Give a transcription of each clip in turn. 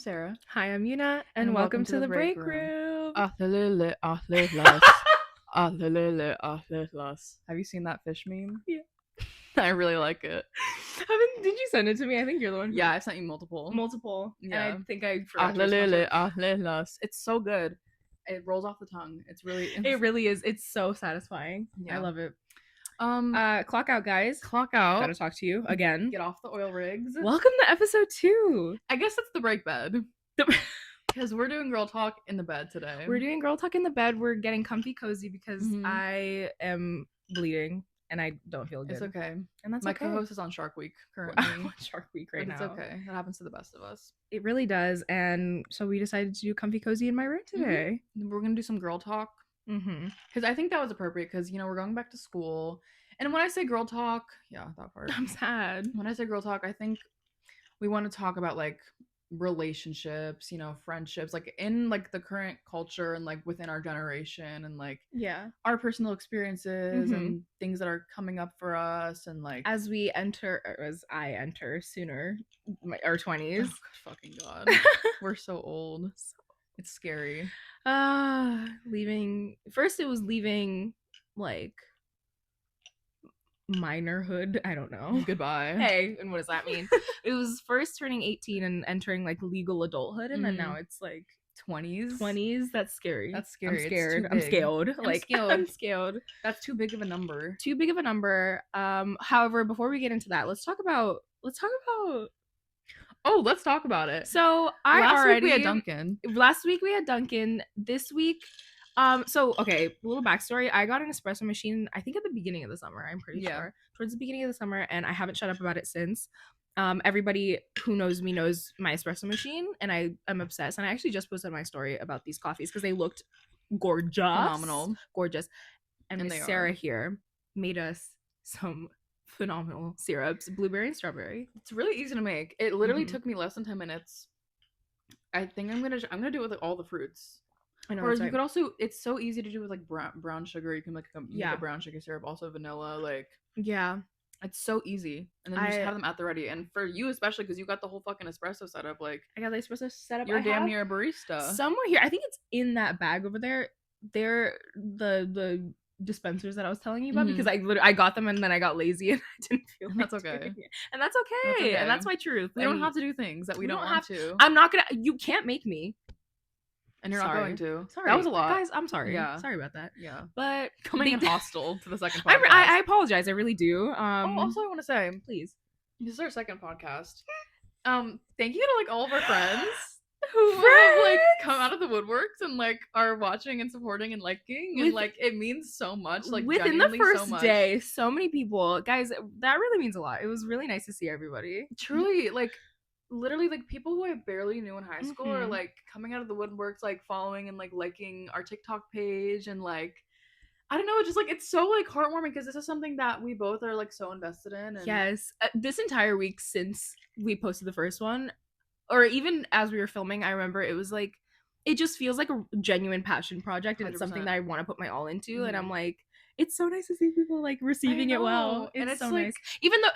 Sarah. Hi, I'm Eunnah, and welcome to the break room. Have you seen that fish meme? Yeah. I really like it. Did you send it to me? I think you're the one who... Yeah, I sent you multiple. Yeah. And I think I forgot to. It's so good. It rolls off the tongue. It really is. It's so satisfying. Yeah. I love it. Clock out, guys. Clock out. Gotta talk to you again. Get off the oil rigs. Welcome to episode 2. I guess it's the break bed. Because we're doing girl talk in the bed today. We're doing girl talk in the bed. We're getting comfy cozy because I am bleeding and I don't feel good. It's okay. And that's my okay. co-host is on Shark Week currently. I'm on Shark Week right now. It's okay. That happens to the best of us. It really does. And so we decided to do comfy cozy in my room today. We're going to do some girl talk. Because I think that was appropriate because, you know, we're going back to school. And when I say girl talk, yeah, that part. I'm sad. When I say girl talk, I think we want to talk about, like, relationships, you know, friendships, like, in, like, the current culture and, like, within our generation and, like, our personal experiences and things that are coming up for us and, like... As I enter sooner, our 20s. Oh, fucking God. We're so old. It's scary. First it was leaving, like... minorhood. I don't know. Goodbye. Hey, and what does that mean? It was first turning 18 and entering like legal adulthood, and then now it's like 20s. That's scary. I'm scared. I'm scared. That's too big of a number. However, before we get into that, let's talk about Oh, let's talk about it. So last week we had Dunkin'. This week okay, a little backstory. I got an espresso machine, I think at the beginning of the summer, I'm pretty sure. Towards the beginning of the summer, and I haven't shut up about it since. Everybody who knows me knows my espresso machine, and I'm obsessed. And I actually just posted my story about these coffees because they looked gorgeous. Phenomenal. Gorgeous. And Miss Sarah here made us some phenomenal syrups, blueberry and strawberry. It's really easy to make. It literally took me less than 10 minutes. I think I'm gonna do it with like, all the fruits. I know. Or you could also, it's so easy to do with like brown sugar. You can make a brown sugar syrup, also vanilla, like it's so easy. And then you just have them at the ready. And for you especially, because you got the whole fucking espresso setup, like I got the espresso setup. You're damn near a barista. Somewhere here, I think it's in that bag over there. They're the dispensers that I was telling you about because I got them and then I got lazy and I didn't feel like that's okay. And that's okay. And that's my truth. We don't have to do things that we don't want to. I'm not gonna. You can't make me. And you're not going to. Sorry. That was a lot. Guys, I'm sorry. Yeah. Sorry about that. Yeah. But coming in hostile to the second podcast. I apologize. I really do. Also, I want to say, please. This is our second podcast. Thank you to like all of our friends who have like come out of the woodworks and like are watching and supporting and liking and like it means so much. Like within the first day, so many people. Guys, that really means a lot. It was really nice to see everybody. Truly, like literally like people who I barely knew in high school are like coming out of the woodworks, like following and like liking our TikTok page and like I don't know, just like it's so like heartwarming because this is something that we both are like so invested in. And yes, this entire week since we posted the first one, or even as we were filming, I remember it was like it just feels like a genuine passion project and 100%. It's something that I want to put my all into and I'm like it's so nice to see people like receiving it well. It's so like, nice. Even the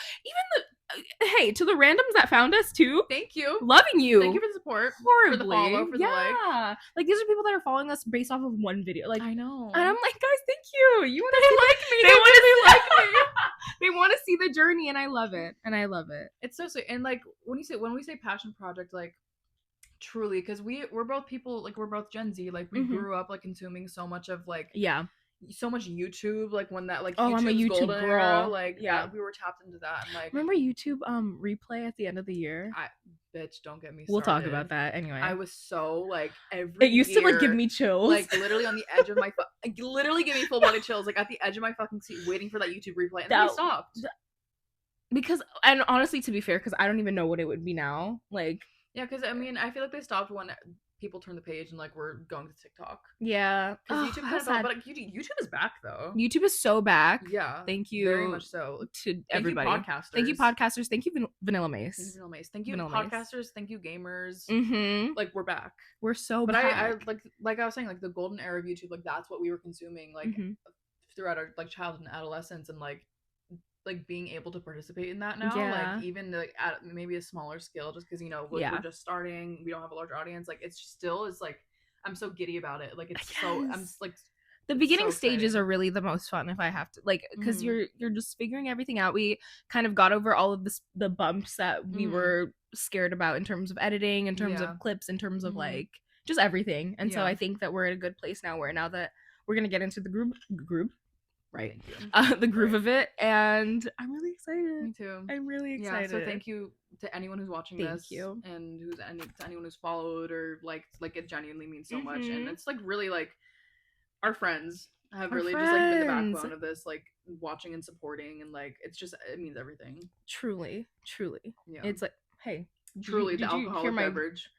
hey, to the randoms that found us too. Thank you. Loving you. Thank you for the support. Horribly. For the follow, for the like. Like these are people that are following us based off of one video. Like I know. And I'm like, guys, thank you. You want to like me. They want to like me. They want to see the journey and I love it. It's so sweet. And like when we say passion project, like truly, because we're both people, like we're both Gen Z, like we grew up like consuming so much of like so much YouTube, like when that like I'm a YouTube girl era, like we were tapped into that and like remember YouTube replay at the end of the year. Bitch, don't get me started. We'll talk about that anyway. I was so like it used to like give me chills, like literally on the edge of my literally give me full body chills, like at the edge of my fucking seat waiting for that YouTube replay and then we stopped because and honestly to be fair because I don't even know what it would be now, like because I mean I feel like they stopped when people turn the page and like we're going to TikTok. Yeah, because YouTube kind of fell, but like, YouTube is back though. YouTube is so back. Yeah, thank you very much so to everybody. Thank you podcasters. Thank you Vanilla Mace. Thank you podcasters. Thank you gamers. Like we're back. We're so but back. I like I was saying, like the golden era of YouTube, like that's what we were consuming like throughout our like childhood and adolescence and like like being able to participate in that now. Like even like at maybe a smaller scale, just because we're just starting, we don't have a large audience. Like it's still is like I'm so giddy about it. Like it's so I'm like the beginning stages are really the most fun if I have to like because you're just figuring everything out. We kind of got over all of the bumps that we were scared about in terms of editing, in terms of clips, in terms of like just everything. And so I think that we're at a good place now where now that we're gonna get into the group right the groove of it, and I'm really excited. Me too. I'm really excited. So thank you to anyone who's watching this and to anyone who's followed or liked. Like it genuinely means so much, and it's like really like our friends have just like been the backbone of this, like watching and supporting, and like it means everything. Truly yeah, it's like hey, truly the alcoholic beverage.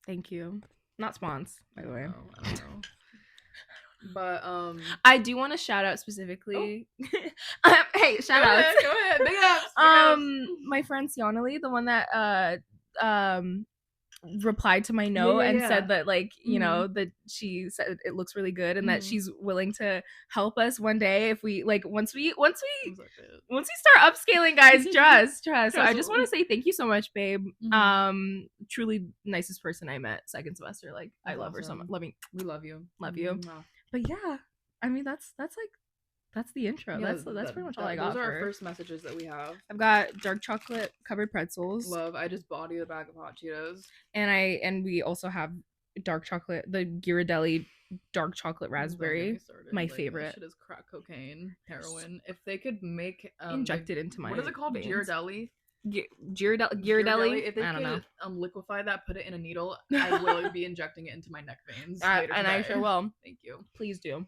Thank you. Not spons, by the way. I don't know. But I do want to shout out specifically. Hey, shout outs. Go ahead. Big ups. My friend Sionali, the one that replied to my note and said that like that she said it looks really good and that she's willing to help us one day if we like once we start upscaling, guys. Trust. So I just want to say thank you so much, babe. Truly nicest person I met second semester. Like I love her so much. We love you. But yeah, I mean that's the intro. That's pretty much all I got. Those are our first messages that we have. I've got dark chocolate covered pretzels. Love. I just bought you a bag of hot Cheetos. And we also have dark chocolate, the Ghirardelli dark chocolate raspberry. My favorite. That shit is crack cocaine, heroin. If they could make injected into my what is it called? Ghirardelli. Ghirardelli. If they could liquefy that, put it in a needle, I will be injecting it into my neck veins. I sure will. Thank you. Please do.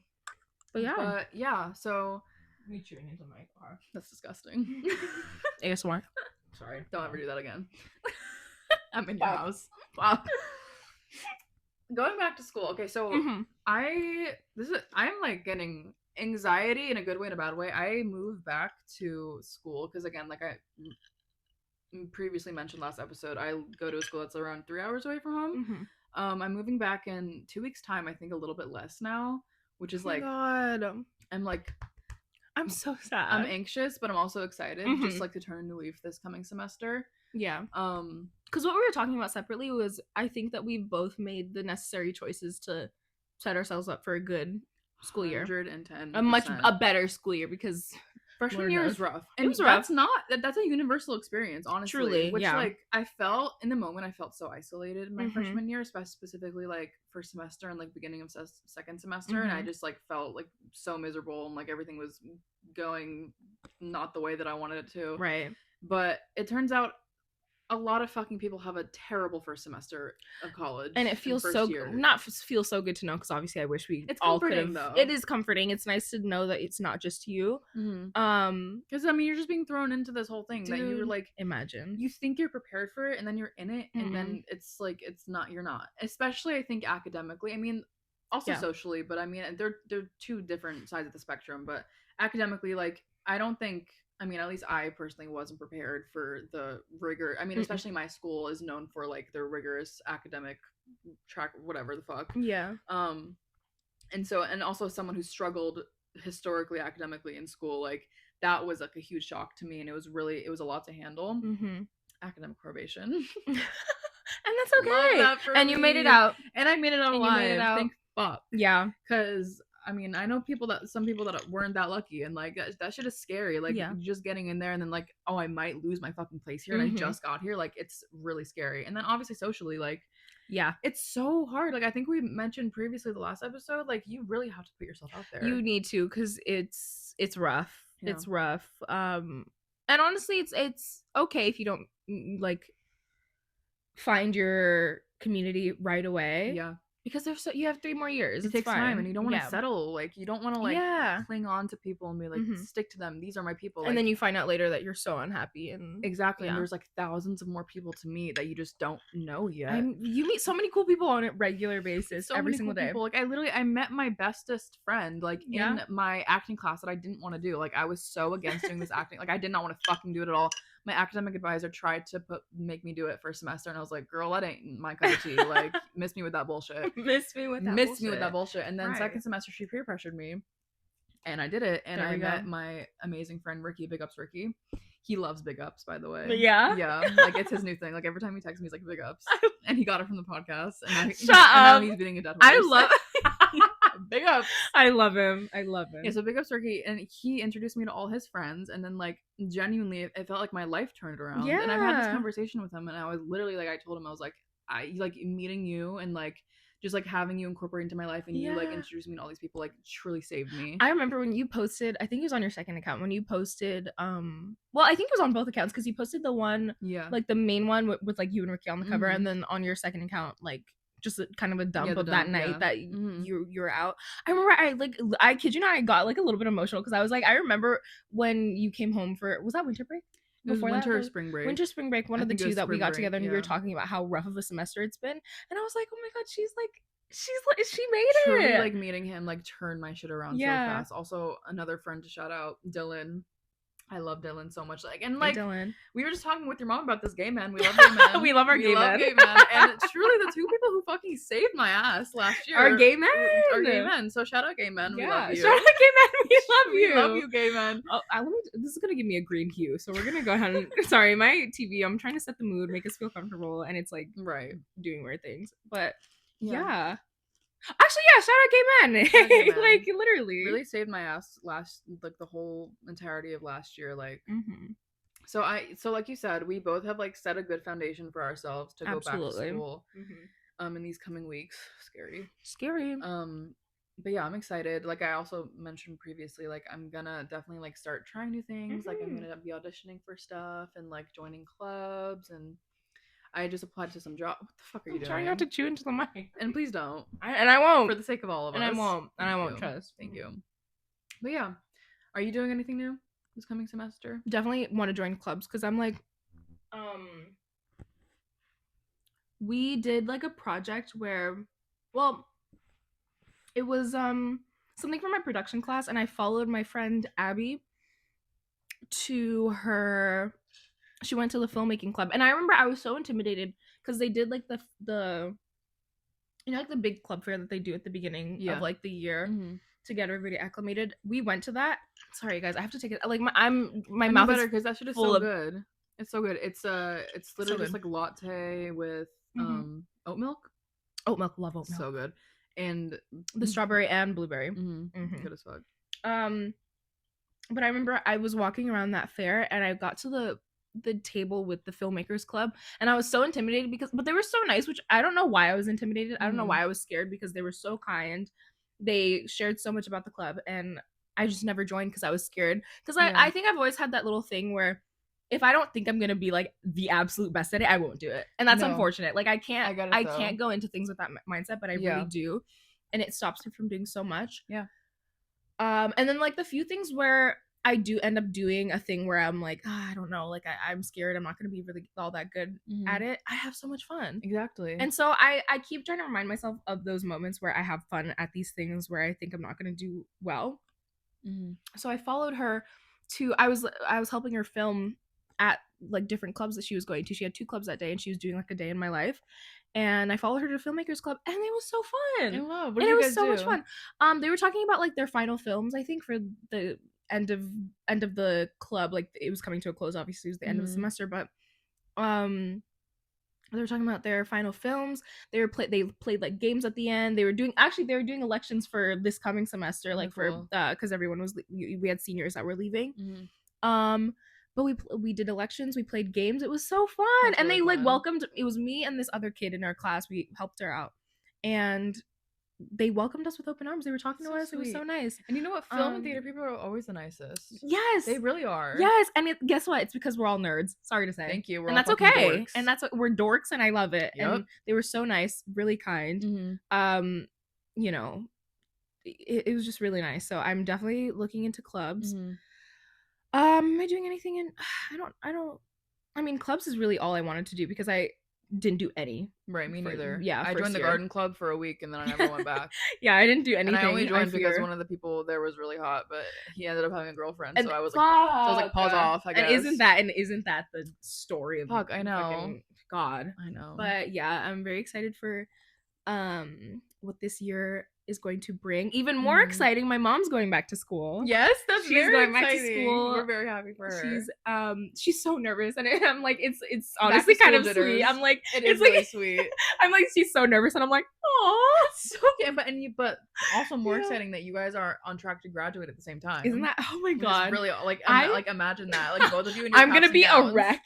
But yeah, so me chewing into my car. That's disgusting. ASMR. Sorry. Don't ever do that again. I'm in your house. Wow. Going back to school. Okay, so I'm like getting anxiety in a good way and a bad way. I moved back to school because again, like I previously mentioned last episode, I go to a school that's around 3 hours away from home. I'm moving back in 2 weeks' time. I think a little bit less now, which is like God. I'm so sad. I'm anxious, but I'm also excited just like to turn a new leaf this coming semester. Yeah. Because what we were talking about separately was I think that we've both made the necessary choices to set ourselves up for a good school year. 110%. A better school year because freshman year is rough. And that's a universal experience, honestly. Truly, which like I felt in the moment, I felt so isolated in my freshman year, specifically like first semester and like beginning of second semester, and I just like felt like so miserable and like everything was going not the way that I wanted it to. Right. But it turns out a lot of fucking people have a terrible first semester of college, and it feels so good to know because obviously I wish it's all could have. Though. It is comforting. It's nice to know that it's not just you. Because I mean, you're just being thrown into this whole thing that you're like, imagine you think you're prepared for it, and then you're in it, and then it's like you're not. Especially, I think academically. I mean, also socially, but I mean, they're two different sides of the spectrum. But academically, like I don't think. I mean, at least I personally wasn't prepared for the rigor. I mean, especially my school is known for like their rigorous academic track, whatever the fuck. Yeah. And also someone who struggled historically academically in school, like that was like a huge shock to me, and it was a lot to handle. Academic probation. And that's okay. And you made it out. And I made it out alive. Thank fuck. Yeah. Because I mean, I know some people that weren't that lucky, and like that shit is scary. Like just getting in there and then like, oh, I might lose my fucking place here, and I just got here. Like it's really scary. And then obviously socially, like, yeah, it's so hard. Like I think we mentioned previously the last episode, like you really have to put yourself out there. You need to, because it's rough. Yeah. It's rough. And honestly, it's okay if you don't like find your community right away. Yeah. Because you have 3 more years. It takes time, and you don't want to settle. Like you don't want to like cling on to people and be like stick to them. These are my people. And then you find out later that you're so unhappy. And exactly. And there's like thousands of more people to meet that you just don't know yet. You meet so many cool people on a regular basis, every single day. People. Like I met my bestest friend like in my acting class that I didn't want to do. Like I was so against doing this acting. Like I did not want to fucking do it at all. My academic advisor tried to make me do it for a semester, and I was like, girl, that ain't my cup of tea. Like, miss me with that bullshit. Miss me with that bullshit. And then second semester, she peer pressured me. And I did it, and I met my amazing friend Ricky. Big ups, Ricky. He loves big ups, by the way. Yeah? Yeah. Like, it's his new thing. Like, every time he texts me, he's like, big ups. And he got it from the podcast. And now he's beating a dead horse. I love big ups. I love him. I love him. Yeah, so big ups, Ricky. And he introduced me to all his friends. And then, like, genuinely, it felt like my life turned around. Yeah. And I've had this conversation with him. And I was literally, like, I told him, I was like, like, meeting you and, like, just like having you incorporate into my life and you like introduce me to all these people like truly saved me. I remember when you posted, I think it was on your second account, when you posted well, I think it was on both accounts because you posted the one like the main one with like you and Ricky on the cover, and then on your second account like just kind of a dump of that night that you were out. I remember I kid you not, I got like a little bit emotional because I was like, I remember when you came home for, was that winter break? It was winter or spring break. Winter, spring break, one of the two that we got together, and we were talking about how rough of a semester it's been. And I was like, oh my god, she made it. Truly, like, meeting him like turned my shit around so fast. Also, another friend to shout out, Dylan. I love Dylan so much. Like, and like, Dylan. We were just talking with your mom about this gay man. We love gay men. We love our gay men. And it's truly the two people who fucking saved my ass last year. Our gay men. Our gay men. So shout out gay men. We love you. Shout out gay men. We love you. We love you, gay men. Oh, this is gonna give me a green hue. So we're gonna go ahead and sorry, my TV. I'm trying to set the mood, make us feel comfortable, and it's like doing weird things. But yeah. Actually, yeah, shout out gay men. Like, literally. Really saved my ass like, the whole entirety of last year. Like, so like you said, we both have, like, set a good foundation for ourselves to go back to school in these coming weeks. Scary. But yeah, I'm excited. Like, I also mentioned previously, like, I'm gonna definitely, like, start trying new things. Like, I'm gonna be auditioning for stuff and, like, joining clubs, and I just applied to some job. What the fuck are you doing? Trying not to chew into the mic. And please don't. I won't. For the sake of all of us. And I won't. Trust. Thank you. But yeah. Are you doing anything new this coming semester? Definitely want to join clubs because I'm like, we did like a project where, well, it was something from my production class, and I followed my friend Abby to her. She went to the filmmaking club, and I remember I was so intimidated because they did like the you know, like the big club fair that they do at the beginning of like the year to get everybody acclimated. We went to that. Sorry guys, I have to take it. Like my mouth better because that shit is so good. It's so good. It's literally just like latte with oat milk. Oat milk, love oat milk. So good. And the strawberry and blueberry. Good as fuck. But I remember I was walking around that fair, and I got to the table with the filmmakers club, and I was so intimidated but they were so nice, which I don't know why I was intimidated. I don't know why I was scared, because they were so kind. They shared so much about the club, and I just never joined because I was scared. Because I think I've always had that little thing where if I don't think I'm gonna be like the absolute best at it, I won't do it, and that's unfortunate. Like I can't go into things with that mindset, but I really do, and it stops me from doing so much. And then like the few things where I do end up doing a thing where I'm like, I don't know, like I'm scared, I'm not going to be really all that good at it, I have so much fun. Exactly. And so I keep trying to remind myself of those moments where I have fun at these things where I think I'm not going to do well. So I followed her to, I was helping her film at like different clubs that she was going to. She had 2 clubs that day, and she was doing like a day in my life. And I followed her to Filmmakers Club, and it was so fun. I love. What did you guys do? It was so much fun. They were talking about like their final films, I think, for the end of the club. Like it was coming to a close, obviously it was the end of the semester, but they were talking about their final films. They played like games at the end. They were doing elections for this coming semester, like for because everyone was, we had seniors that were leaving. But we did elections, we played games. It was so fun. That's and really they like welcomed, it was me and this other kid in our class. We helped her out, and they welcomed us with open arms. They were talking to us. Sweet. It was so nice. And you know what? Film and theater people are always the nicest. Yes. They really are. Yes. And guess what? It's because we're all nerds. Sorry to say. Thank you. And that's okay. Dorks. And that's what we're dorks, and I love it. Yep. And they were so nice, really kind. You know, it was just really nice. So I'm definitely looking into clubs. Am I doing anything in I mean, clubs is really all I wanted to do because I didn't do any. Right, me neither. Yeah, I joined the garden club for a week and then I never went back. Yeah, I didn't do anything. And I only joined because one of the people there was really hot, but he ended up having a girlfriend, so I was like, pause off, I guess. And isn't that the story of fuck, I know. God. I know. But yeah, I'm very excited for what this year is going to bring. Even more exciting, my mom's going back to school. Yes, she's going back to school. We're very happy for her. She's so nervous, and I'm like, it's honestly kind of sweet. I'm like, it's really sweet. I'm like, she's so nervous, and I'm like, oh, it's so cute. But also more exciting that you guys are on track to graduate at the same time. Isn't that? Oh my god! Really, like imagine that, like both of you. In your I'm gonna be a wreck.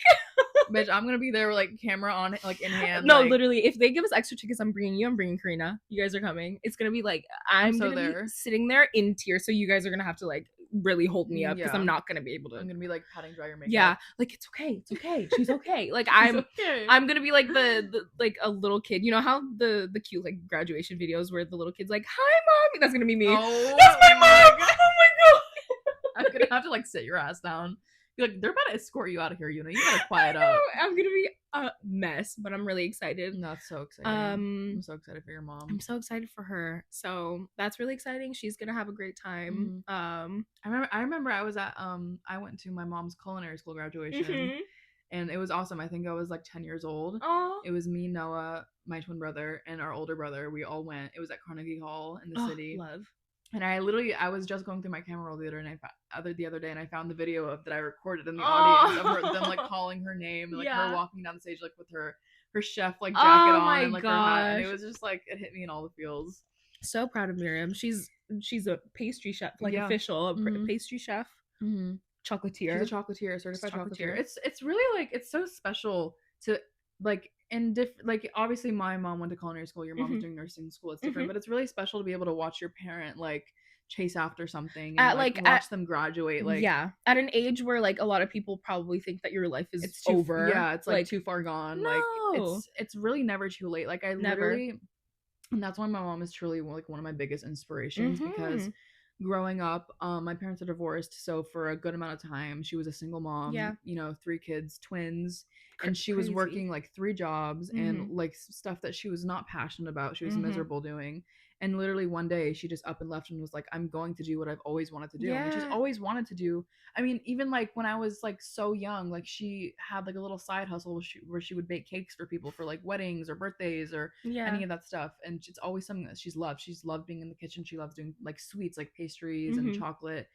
Bitch, I'm gonna be there, like camera on, like in hand. No, literally, if they give us extra tickets, I'm bringing you. I'm bringing Karina. You guys are coming. It's gonna be like I'm so gonna be sitting there in tears. So you guys are gonna have to like really hold me up because I'm not gonna be able to. I'm gonna be like patting dry your makeup. Yeah, like it's okay. She's okay. Like I'm gonna be like the like a little kid. You know how the cute like graduation videos where the little kid's like, "Hi, mommy." That's gonna be me. Oh, that's my mom. Oh my god. I'm gonna have to like sit your ass down. Be like, they're about to escort you out of here, Eunnah. You gotta quiet up. I'm gonna be a mess, but I'm really excited. That's so exciting. I'm so excited for your mom. I'm so excited for her. So that's really exciting. She's gonna have a great time. I remember I was at I went to my mom's culinary school graduation, and it was awesome. I think I was like 10 years old. Oh. It was me, Noah, my twin brother, and our older brother. We all went. It was at Carnegie Hall in the city. Love. And I was just going through my camera roll the other day, and I found the video that I recorded in the audience of them like calling her name, and like her walking down the stage like with her chef like jacket on and like her hat, and it was just like it hit me in all the feels. So proud of Miriam. She's a pastry chef, like official pastry chef, chocolatier. She's a chocolatier, certified chocolatier. It's really like it's so special to like. And like obviously my mom went to culinary school, your mom's doing nursing school, it's different, but it's really special to be able to watch your parent like chase after something and watch them graduate, like at an age where like a lot of people probably think that your life is over. It's like too far gone. No. Like it's really never too late. Like I literally, and that's why my mom is truly like one of my biggest inspirations because growing up, my parents are divorced, so for a good amount of time she was a single mom, 3 kids, twins, and she was working like 3 jobs and like stuff that she was not passionate about, she was miserable doing, and literally one day she just up and left and was like, I'm going to do what I've always wanted to do. And she's always wanted to do, I mean, even like when I was like so young, like she had like a little side hustle where she would bake cakes for people for like weddings or birthdays or any of that stuff, and it's always something that she's loved being in the kitchen. She loves doing like sweets, like pastries and chocolate.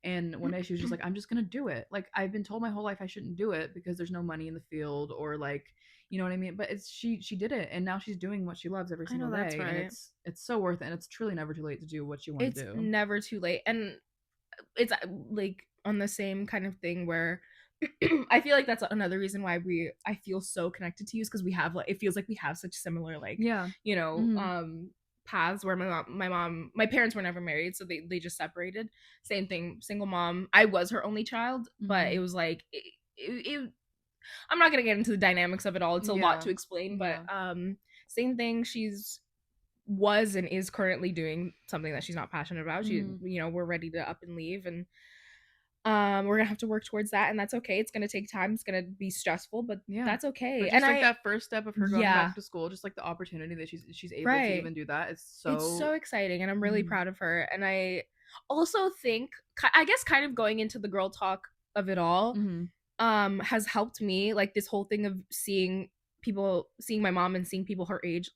And one day she was just like, I'm just gonna do it. Like I've been told my whole life I shouldn't do it because there's no money in the field or like, you know what I mean? But she did it, and now she's doing what she loves every single day. That's right. And it's so worth it, and it's truly never too late to do what you want to do. It's never too late. And it's like on the same kind of thing where I feel like that's another reason why I feel so connected to you, is because we have like, it feels like we have such similar like paths where my parents were never married, so they just separated. Same thing, single mom. I was her only child, but it was like it I'm not gonna get into the dynamics of it all. It's a lot to explain, but same thing. Was and is currently doing something that she's not passionate about. She, we're ready to up and leave, and we're gonna have to work towards that, and that's okay. It's gonna take time. It's gonna be stressful, but that's okay. But just like that first step of her going back to school, just like the opportunity that she's able to even do that, it's so exciting, and I'm really proud of her. And I also think, I guess, kind of going into the girl talk of it all, has helped me. Like this whole thing of seeing my mom and seeing people her age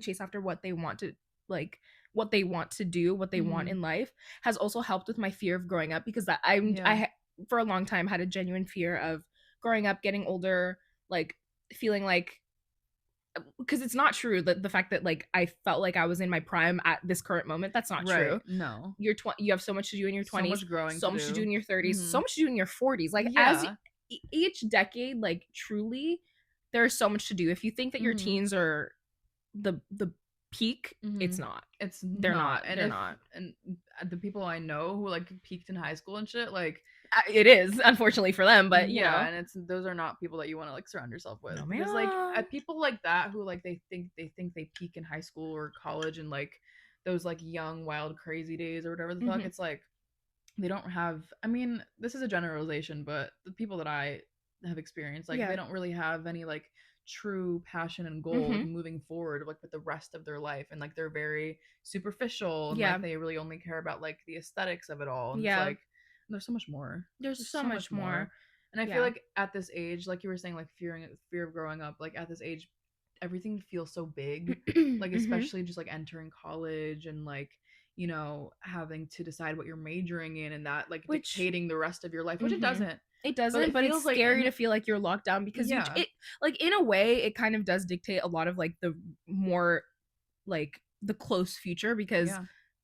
chase after what they want to do, what they want in life, has also helped with my fear of growing up, because I for a long time had a genuine fear of growing up, getting older, like feeling like, because it's not true that the fact that like I felt like I was in my prime at this current moment, that's not true. No, you have so much to do in your 20s, so much to do in your 30s, so much to do in your 40s. Like as each decade, like truly there's so much to do. If you think that your teens are the peak, it's not. They're not. And the people I know who like peaked in high school and shit, like it is unfortunately for them, but you know, and those are not people that you want to like surround yourself with. No, because like people like that who like they think they peak in high school or college and like those like young wild crazy days or whatever the fuck, it's like they don't have, I mean, this is a generalization, but the people that I have experienced, like they don't really have any like true passion and goal moving forward like with the rest of their life, and like they're very superficial, and like they really only care about like the aesthetics of it all, and it's like there's so much more. There's so much more. And I feel like at this age, like you were saying, like fear of growing up, like at this age everything feels so big, like especially just like entering college and like, you know, having to decide what you're majoring in and that like dictating the rest of your life, which it doesn't. It doesn't, but it's scary to feel like you're locked down because it like in a way it kind of does dictate a lot of like the more like the close future because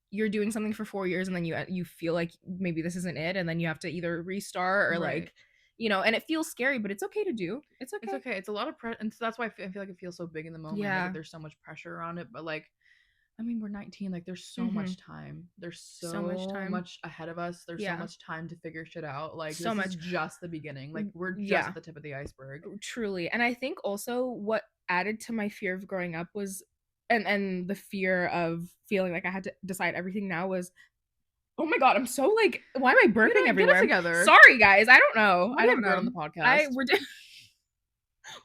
you're doing something for 4 years and then you feel like maybe this isn't it and then you have to either restart or like, you know, and it feels scary, but it's okay to do. It's okay. It's okay. It's a lot of pressure, and so that's why I feel like it feels so big in the moment. Yeah, like, there's so much pressure around it, but like, I mean, we're 19. Like, there's so much time. There's so much ahead of us. There's so much time to figure shit out. Like, so this is just the beginning. Like, we're just at the tip of the iceberg. Truly. And I think also what added to my fear of growing up was, and the fear of feeling like I had to decide everything now was, oh my god, I'm so like, why am I burping everywhere? Get it together. Sorry, guys. I don't know. I don't know. On the podcast.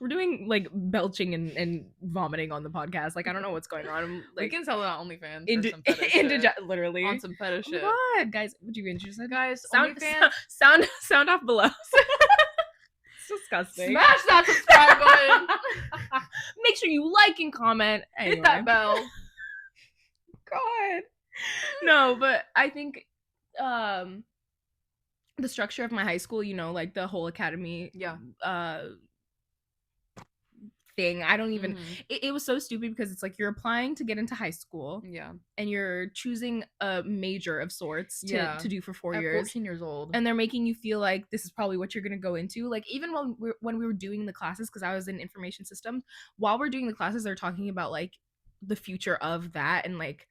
We're doing like belching and vomiting on the podcast. Like I don't know what's going on. Like, we can sell it on OnlyFans for some fetish shit. Literally on some fetish shit. What, guys? Would you be interested? Guys, sound off below. It's disgusting. Smash that subscribe button. Make sure you like and comment. Anyway. Hit that bell. God. No, but I think the structure of my high school, you know, like the whole academy thing, I don't even it was so stupid because it's like you're applying to get into high school and you're choosing a major of sorts to do for 4 years 14 years old, and they're making you feel like this is probably what you're going to go into. Like even when we were doing the classes, because I was in information systems, while we're doing the classes they're talking about like the future of that, and like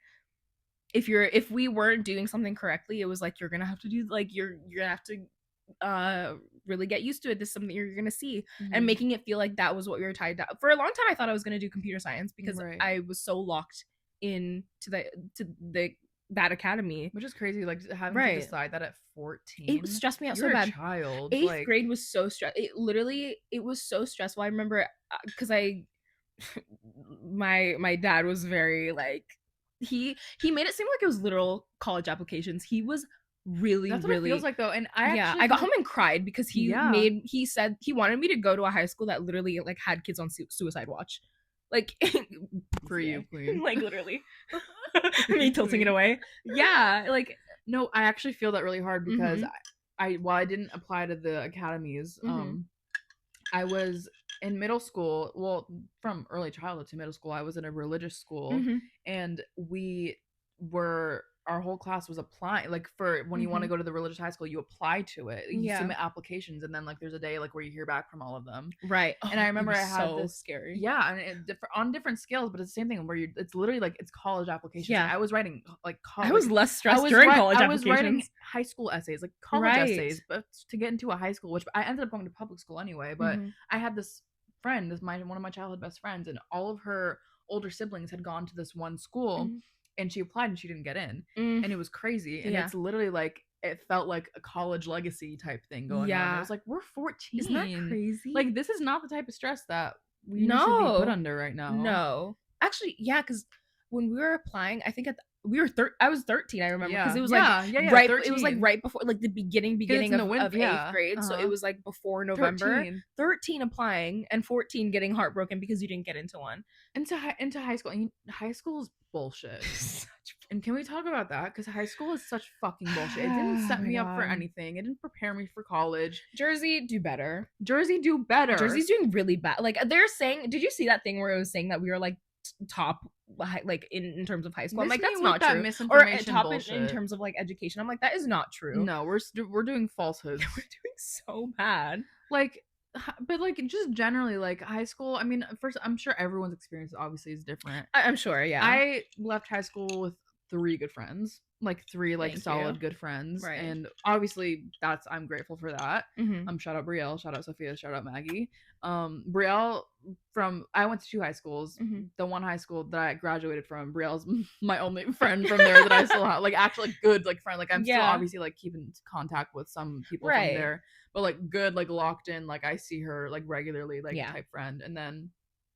if we weren't doing something correctly, it was like you're gonna have to do like you're gonna have to really get used to it. This is something you're gonna see, and making it feel like that was what we were tied down. For a long time I thought I was gonna do computer science because I was so locked in to that academy, which is crazy. Like having to decide that at 14, it stressed me out so bad. A child. 8th grade was so stressful. It was so stressful. I remember because my dad was very like, he made it seem like it was literal college applications. He was really that's what it feels like though. And I got home and cried because he said he wanted me to go to a high school that literally like had kids on suicide watch, like for you, queen. Like literally me tilting it away. Like no, I actually feel that really hard because I didn't apply to the academies. I was in middle school, well, from early childhood to middle school, I was in a religious school, and our whole class was applying, like, for when you want to go to the religious high school, you apply to it, you submit applications, and then like there's a day like where you hear back from all of them, right? And I remember I had so this scary, and on different scales, but it's the same thing where it's literally like it's college applications. Like, I was writing like college. I was less stressed during college applications. I was writing high school essays, like college essays, but to get into a high school, which I ended up going to public school anyway. But I had this friend, one of my childhood best friends, and all of her older siblings had gone to this one school. And she applied and she didn't get in. And it was crazy. And it's literally like, it felt like a college legacy type thing going on. I was like, we're 14. Isn't that crazy? Like, this is not the type of stress that we should be put under right now. No. Actually, because when we were applying, I think I was 13, I remember, because it was right 13. It was like right before, like the beginning of 8th grade. So it was like before November. 13 applying and 14 getting heartbroken because you didn't get into one. Into high school. And high school is bullshit. And can we talk about that? Because high school is such fucking bullshit. It didn't set me up for anything. It didn't prepare me for college. Jersey, do better. Jersey's doing really bad. Like they're saying, did you see that thing where it was saying that we were like top, like in terms of high school? I'm like, that's not true. Or top in terms of like education. I'm like, that is not true. No, we're doing falsehoods. We're doing so bad. Like, but like just generally like high school, I mean, first, I'm sure everyone's experience obviously is different. I'm sure. I left high school with 3 good friends, like 3 like solid good friends, and obviously I'm grateful for that. Shout out Brielle, shout out Sophia, shout out Maggie. Brielle, I went to 2 high schools. The one high school that I graduated from, Brielle's my only friend from there that I still have, like, actually good like friend. Like, I'm still obviously like keeping contact with some people from there, but like good, like locked in, like I see her like regularly, like type friend. And then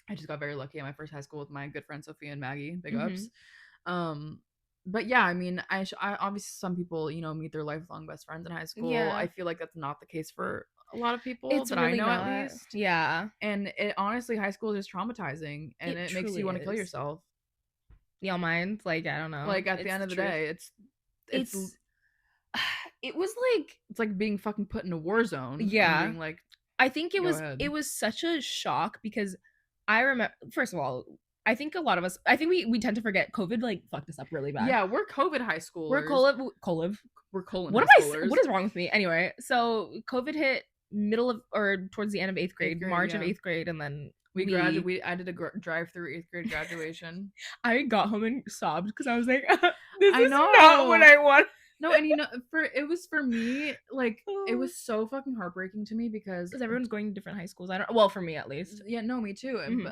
I just got very lucky at my first high school with my good friend Sophia and Maggie, big ups. But yeah, I mean, I obviously some people, you know, meet their lifelong best friends in high school. I feel like that's not the case for a lot of people that really I know not. At least. Yeah. And it honestly, high school is just traumatizing, and it makes you want to kill yourself. Y'all mind? Like, I don't know. Like, at the end of the day, it's it was like, it's like being fucking put in a war zone. Yeah. Being like, I think it was such a shock because I remember, first of all, I think a lot of us, I think we tend to forget COVID like fucked us up really bad. Yeah, we're COVID high schoolers. We're colon. What is wrong with me? Anyway, so COVID hit middle of or towards the end of 8th grade, March of 8th grade, and then we graduated. I did a drive-through 8th grade graduation. I got home and sobbed because I was like, this is not what I want. No, and for me, like, it was so fucking heartbreaking to me because everyone's going to different high schools. Well, for me at least. Yeah, no, me too.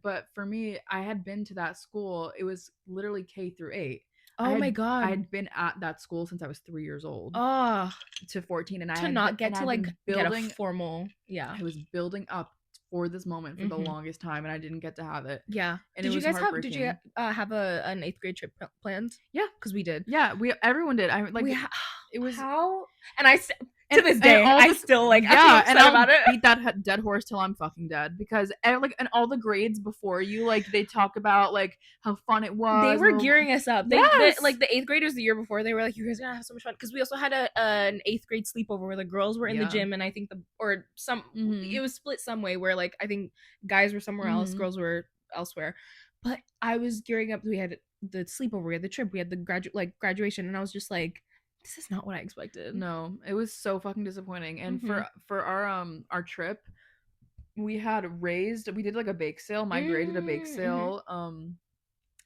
But for me, I had been to that school. It was literally K through 8. Oh my god! I had been at that school since I was 3 years old. To 14, and get a formal. Yeah, I was building up for this moment for the longest time, and I didn't get to have it. Yeah. And did you guys have an 8th grade trip planned? Yeah, because we did. Yeah, everyone did. It was how, and I to this day I still like and I'll beat that dead horse till I'm fucking dead, because and all the grades before you, like, they talk about like how fun it was. They were gearing us up. The 8th graders the year before, they were like, you guys are gonna have so much fun, because we also had an 8th grade sleepover where the girls were in the gym, and I think it was split some way where like I think guys were somewhere else, girls were elsewhere. But I was gearing up. We had the sleepover, we had the trip, we had the graduation, and I was just like, this is not what I expected. No, it was so fucking disappointing. And for our trip, we did like a bake sale. My grade did a bake sale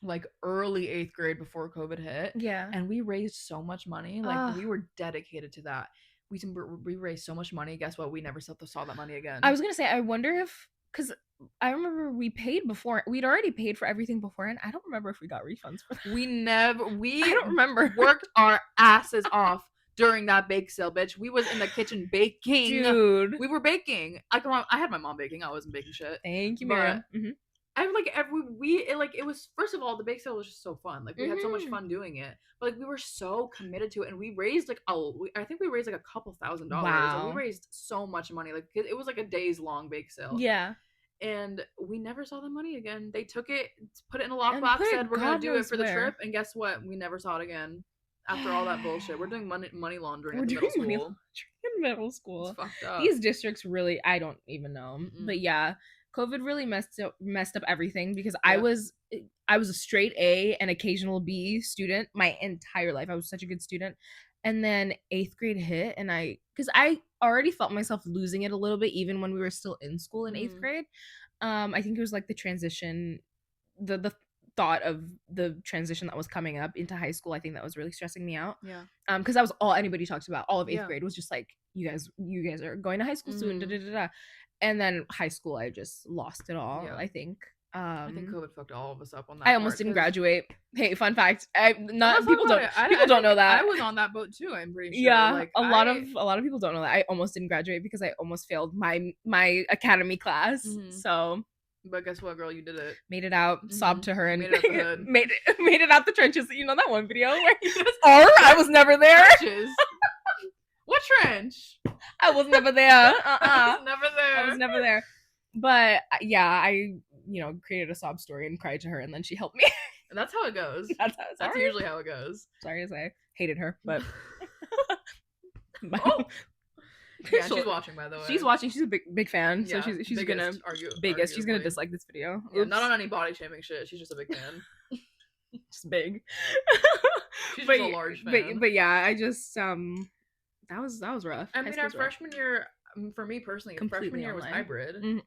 like early 8th grade before COVID hit. Yeah. And we raised so much money. Like, we were dedicated to that. We raised so much money. Guess what? We never saw that money again. I was gonna say, I wonder if, because I remember we paid before. We'd already paid for everything before, and I don't remember if we got refunds for that. I don't remember. Worked our asses off during that bake sale, bitch. We was in the kitchen baking. Dude. We were baking. I had my mom baking. I wasn't baking shit. Thank you, Miriam. It was, first of all, the bake sale was just so fun. Like, we had so much fun doing it. But like, we were so committed to it, and we raised I think we raised like a couple $1,000. Wow. Like, we raised so much money. Like, it was like a days long bake sale. Yeah. And we never saw the money again. They took it, put it in a lockbox, said we're gonna do it for the trip, and guess what? We never saw it again. After all that bullshit, we're doing money laundering in middle school. It's fucked up. These districts really, I don't even know. But yeah, COVID really messed up everything, because I was a straight A and occasional B student my entire life. I was such a good student. And then 8th grade hit, and because I already felt myself losing it a little bit even when we were still in school in 8th grade. I think it was like the transition, the thought of the transition that was coming up into high school. I think that was really stressing me out. Yeah. Because that was all anybody talked about. All of 8th grade was just like, you guys are going to high school soon. And then high school, I just lost it all. I think. I think COVID fucked all of us up on that. I almost didn't graduate. Hey, fun fact! People don't know that. I was on that boat too. I'm pretty sure. Yeah, like, a lot of people don't know that. I almost didn't graduate because I almost failed my academy class. So, but guess what, girl? You did it. Made it out. Sobbed to her and made it out the hood. made it out the trenches. You know that one video where I was never there. Trenches. What trench? I was never there. I was never there. But yeah, I created a sob story and cried to her, and then she helped me. That's how it goes. That's usually how it goes. Sorry to say, hated her, but yeah, she's watching, by the way. She's watching. She's a big fan, so she's gonna She's gonna dislike this video. Yeah, not on any body shaming shit. She's just a big fan. Just big. She's just a large fan. But yeah, I just that was rough. I mean, our freshman year, for me personally, freshman year was hybrid.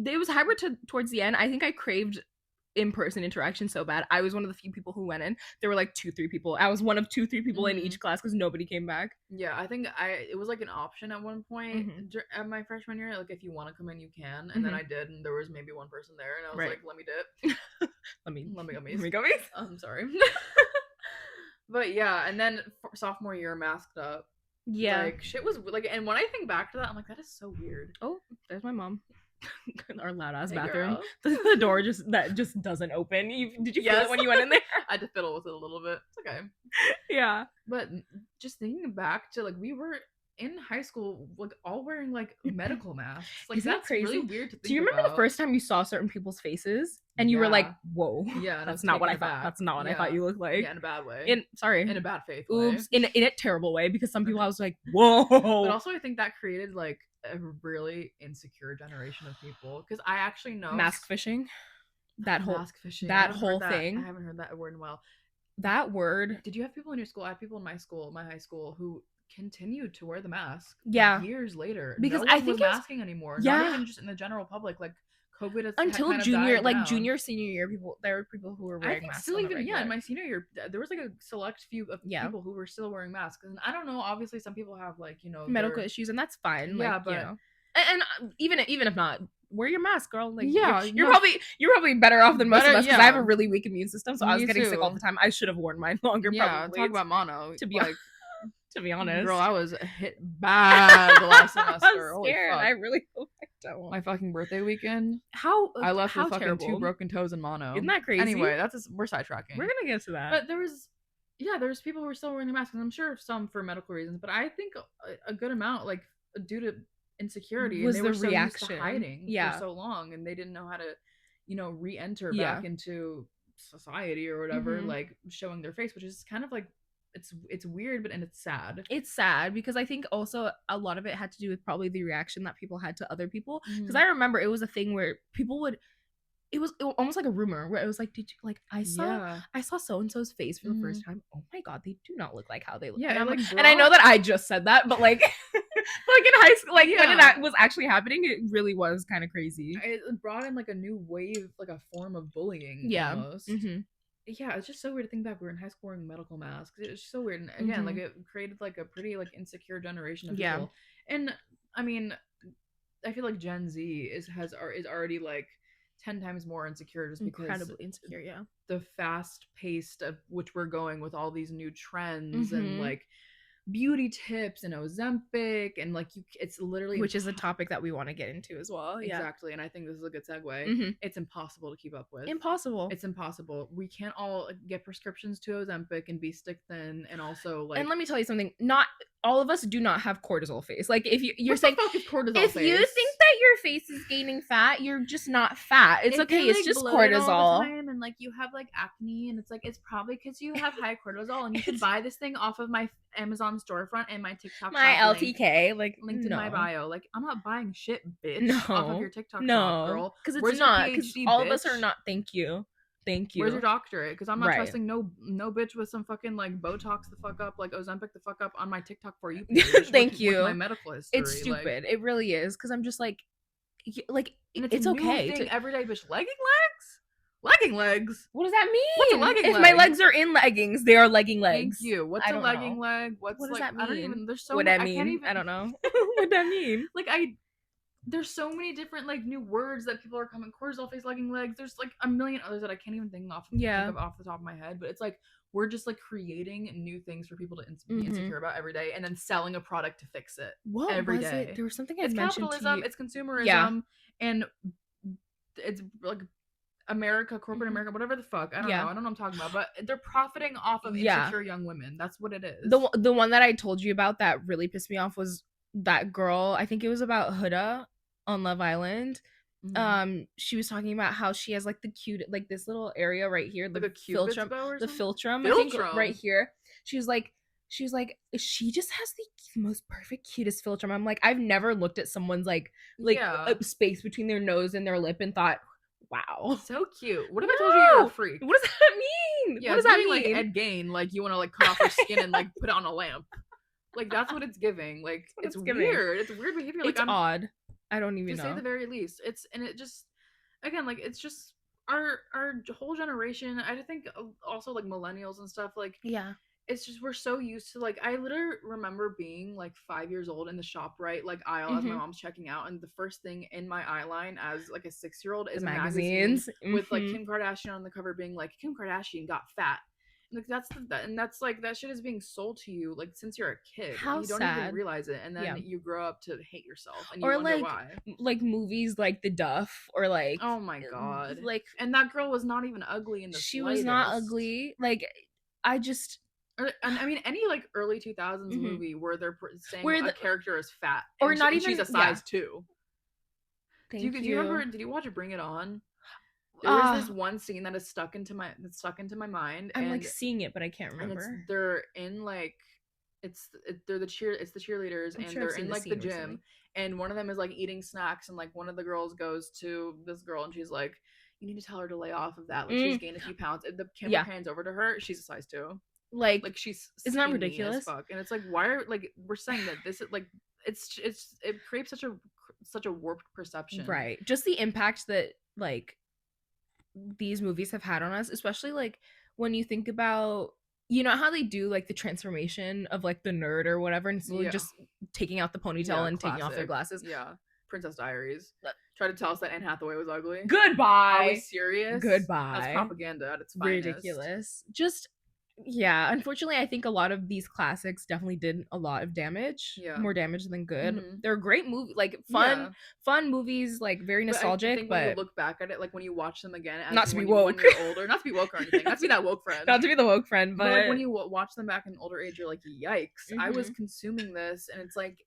It was hybrid towards the end. I think I craved in-person interaction so bad. I was one of the few people who went in. There were like 2-3 people. I was one of 2-3 people in each class because nobody came back. Yeah, I think it was like an option at one point at my freshman year. Like, if you want to come in, you can. And then I did, and there was maybe one person there, and I was like, let me dip. let me gummies. I'm sorry. But yeah, and then sophomore year, masked up. Yeah, like, shit was like, and when I think back to that, I'm like, that is so weird. Oh, there's my mom. Our loud ass bathroom. The door just doesn't open. Did you feel it when you went in there? I had to fiddle with it a little bit. It's okay. Yeah. But just thinking back to, like, we were in high school, like all wearing like medical masks. Like Isn't that's crazy? really weird to think about. Do you remember the first time you saw certain people's faces and you were like, "Whoa, yeah, that's not what I thought. That's not what I thought you looked like." Yeah, in a bad way. In a bad faith Oops, way. in a terrible way, because some people I was like, "Whoa." But also, I think that created like a really insecure generation of people, because I actually know mask fishing. That whole mask fishing. That whole thing. I haven't heard that word in a while. That word. Did you have people in your school? I had people in my high school, who continued to wear the mask. Yeah. Years later, because no I one think was masking anymore. Yeah. Not even just in the general public. Like COVID has until junior, like junior, senior year, there were people who were wearing masks. Still even in my senior year, there was like a select few of people who were still wearing masks. And I don't know. Obviously, some people have like medical issues, and that's fine. Yeah, like, but and even if not, wear your mask, girl. Like, yeah, you're probably better off than most of us, because I have a really weak immune system, so I was getting sick all the time. I should have worn mine longer. Yeah, probably. Talk about mono. To be like, to be honest, girl, I was hit bad the last semester. I'm scared. I really hope I don't. My fucking birthday weekend. I left with fucking 2 broken toes and mono. Isn't that crazy? Anyway, we're sidetracking. We're gonna get to that. But there's people who are still wearing the masks, and I'm sure some for medical reasons, but I think a good amount, like, due to insecurity, was and they were the so reaction used to hiding for so long, and they didn't know how to re-enter back into society or whatever, like showing their face, which is kind of like it's weird, and it's sad. It's sad because I think also a lot of it had to do with probably the reaction that people had to other people, because I remember it was a thing where people would, it was almost like a rumor where it was like, did you like, I saw so and so's face for the first time. Oh my god, they do not look like how they look. Yeah, and I know that I just said that, but like like in high school, like when it was actually happening, it really was kind of crazy. It brought in like a new wave, like a form of bullying. Yeah. Almost. Yeah, it's just so weird to think back. We were in high school wearing medical masks. It's so weird. And again, like, it created like a pretty like insecure generation of people. And I mean, I feel like Gen Z is already like 10 times more insecure, just because incredibly insecure. Yeah, the fast paced of which we're going with all these new trends and like beauty tips and Ozempic, and like it's literally, which is a topic that we want to get into as well. Exactly. And I think this is a good segue. It's impossible to keep up with. It's impossible. We can't all get prescriptions to Ozempic and be stick thin, and also like, and let me tell you something, not all of us do not have cortisol face. Like, if you're saying cortisol if face? You think that your face is gaining fat, you're just not fat. It's okay. It's just cortisol. All the time, and like you have like acne, and it's like, it's probably because you have high cortisol, and you should buy this thing off of my Amazon storefront and my TikTok my shop LTK linked in my bio. Like, I'm not buying shit, bitch, off of your TikTok shop, girl. Because it's not. Because all of us are not. Thank you. Where's your doctorate? Because I'm not trusting no bitch with some fucking like Botox the fuck up, like Ozempic the fuck up on my TikTok for you page. Thank you. With my medical history. It's stupid. It really is. Because I'm just like it's a okay new thing every day, bitch. Legging legs. What does that mean? What's a legging leg? If my legs are in leggings, they are legging legs. Thank you. What's a legging leg? What does that mean? I don't even. There's so what many. I mean? I don't know. What that mean? Like there's so many different like new words that people are coming. Cortisol face, legging legs. There's like a million others that I can't even think off the top of my head. But it's like we're just like creating new things for people to be insecure about every day, and then selling a product to fix it every day. There was something it's mentioned capitalism, to you. It's consumerism, and it's like America, corporate America, whatever the fuck. I don't know what I'm talking about, but they're profiting off of insecure young women. That's what it is. The one that I told you about that really pissed me off was that girl. I think it was about Huda on Love Island. She was talking about how she has like the cute, like this little area right here, like the philtrum, I think, right here. She was like she just has the most perfect, cutest philtrum. I'm like, I've never looked at someone's like a space between their nose and their lip and thought, wow, so cute. What if I told you you're a freak? What does that mean? Yeah, what does that mean? Like Ed Gein, like you want to like cut off her skin and like put it on a lamp. Like that's what it's giving. Like it's weird. It's weird behavior. Like, it's odd. I don't even know. To say the very least. It just, again, like it's just our whole generation. I think also like millennials and stuff. Like it's just we're so used to like, I literally remember being like 5 years old in the ShopRite like aisle as my mom's checking out, and the first thing in my eye line as like a 6-year-old is magazines with like Kim Kardashian on the cover being like, Kim Kardashian got fat. Like that's like that shit is being sold to you like since you're a kid. How you don't sad. even realize it, and then you grow up to hate yourself, and you or wonder like why. Like movies like The Duff, or like, oh my god, like, and that girl was not even ugly in the she slightest. Was not ugly. Like I just And I mean, any like early 2000s movie where they're saying where a character is fat, or not even she's a size 2. Do you remember? Did you watch Bring It On? There was this one scene that is stuck into my mind. I'm like seeing it, but I can't remember. And they're in like it's the cheerleaders, and they're in like the gym recently. And one of them is like eating snacks, and like one of the girls goes to this girl and she's like, you need to tell her to lay off of that, like she's gained a few pounds. And the camera pans over to her, she's a size 2. Like she's, isn't that ridiculous? Fuck. And it's like, why are like we're saying that this is like it creates such a warped perception, right? Just the impact that like these movies have had on us, especially like when you think about, you know how they do like the transformation of like the nerd or whatever, and so just taking out the ponytail and taking off their glasses. Princess Diaries. Try to tell us that Anne Hathaway was ugly. Goodbye. Are we serious? Goodbye. That's propaganda at its finest. Ridiculous. Just unfortunately, I think a lot of these classics definitely did a lot of damage. More damage than good. They're great movies, like fun movies, like very nostalgic. I think when you look back at it, like when you watch them again, not to be woke, when you're older, not to be woke or anything, not to be that woke friend, not to be the woke friend, but like when you watch them back in older age, you're like, yikes, I was consuming this, and it's like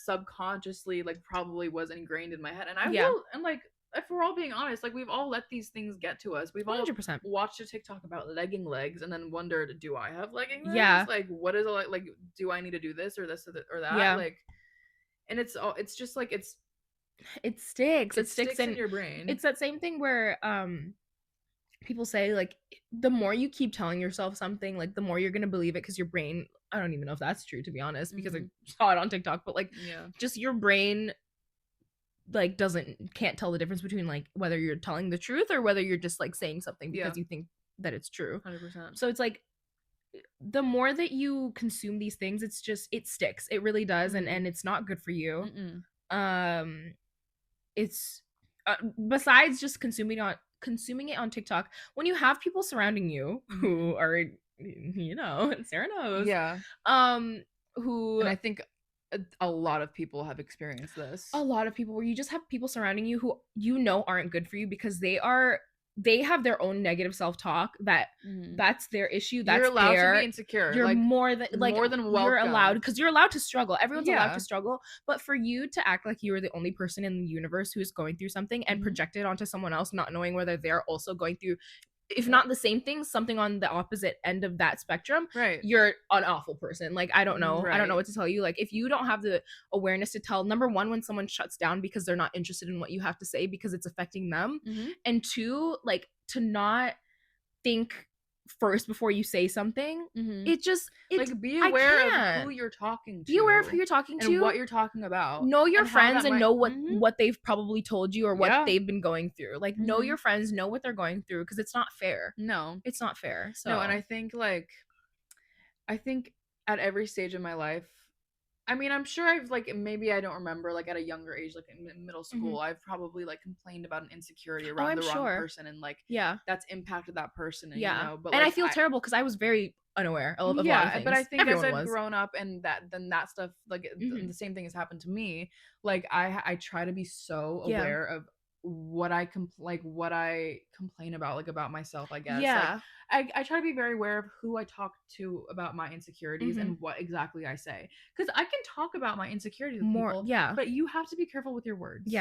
subconsciously, like probably was ingrained in my head, and and like, if we're all being honest, like we've all let these things get to us. We've 100% all watched a TikTok about legging legs and then wondered, do I have legging legs? Yeah. Like, what is it like? Do I need to do this or this or that? Yeah. Like, and it's just like it sticks. It sticks in your brain. It's that same thing where people say like the more you keep telling yourself something, like the more you're gonna believe it, because your brain. I don't even know if that's true, to be honest, because I saw it on TikTok, but like just your brain like can't tell the difference between like whether you're telling the truth or whether you're just like saying something because you think that it's true. 100%. So it's like the more that you consume these things, it sticks. It really does. And it's not good for you. It's besides just consuming it on TikTok, when you have people surrounding you who are, you know, Sarah knows, who, and I think a lot of people have experienced this. A lot of people, where you just have people surrounding you who you know aren't good for you because they have their own negative self-talk that's their issue. That's you're allowed to be insecure. You're like, more than welcome. You're allowed, because you're allowed to struggle. Everyone's allowed to struggle. But for you to act like you are the only person in the universe who is going through something and project it onto someone else, not knowing whether they're also going through, if not the same thing, something on the opposite end of that spectrum, right? You're an awful person. Like, I don't know. Right. I don't know what to tell you. Like, if you don't have the awareness to tell, number one, when someone shuts down because they're not interested in what you have to say because it's affecting them, and two, like, to not think first before you say something, like, be aware of who you're talking to. Be aware of who you're talking to and what you're talking about. Know your friends and know what they've probably told you or what they've been going through. Like, know your friends, know what they're going through, because it's not fair. No, it's not fair. So no, and I think at every stage of my life, I mean, I'm sure I've like, maybe I don't remember, like at a younger age, like in middle school, I've probably like complained about an insecurity around the wrong person, and like that's impacted that person, and you know, but and I feel terrible because I was very unaware of a lot of things. But I think as I've grown up and that stuff, like the same thing has happened to me. Like I try to be so aware of what I complain about, like about myself, I guess. Like, I try to be very aware of who I talk to about my insecurities and what exactly I say, because I can talk about my insecurities with people, but you have to be careful with your words.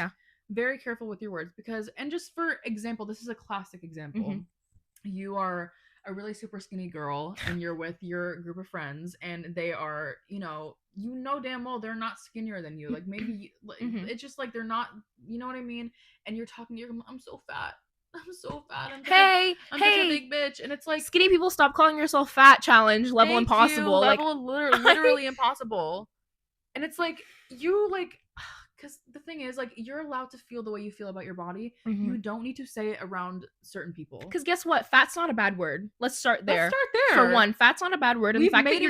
Very careful with your words, because, and just for example, this is a classic example. You are a really super skinny girl and you're with your group of friends, and they are, you know damn well they're not skinnier than you. Like, maybe it's just like they're not, you know what I mean? And you're talking, I'm so fat. I'm so fat. I'm such a big bitch. And it's like, skinny people, stop calling yourself fat challenge. Level impossible. Literally impossible. And it's like, because the thing is, like, you're allowed to feel the way you feel about your body. You don't need to say it around certain people. Because guess what? Fat's not a bad word. Let's start there. For one, fat's not a bad word. And the fact that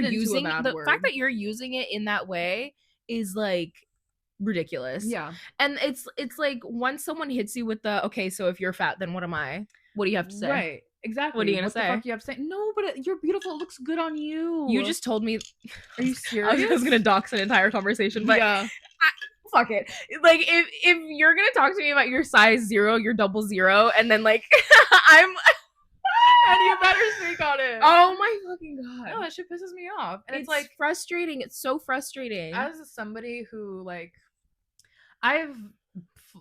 you're using it in that way is like ridiculous. And it's like, once someone hits you with the, okay, so if you're fat, then what am I? What do you have to say? Right. Exactly. What are you gonna say? What the fuck you have to say? No, but you're beautiful. It looks good on you. You just told me. Are you serious? I was gonna dox an entire conversation, but fuck it. Like, if you're gonna talk to me about your size 0, your double 0, and then like And you better speak on it. Oh my fucking god. No, that shit pisses me off. And it's like frustrating. It's so frustrating. As somebody who like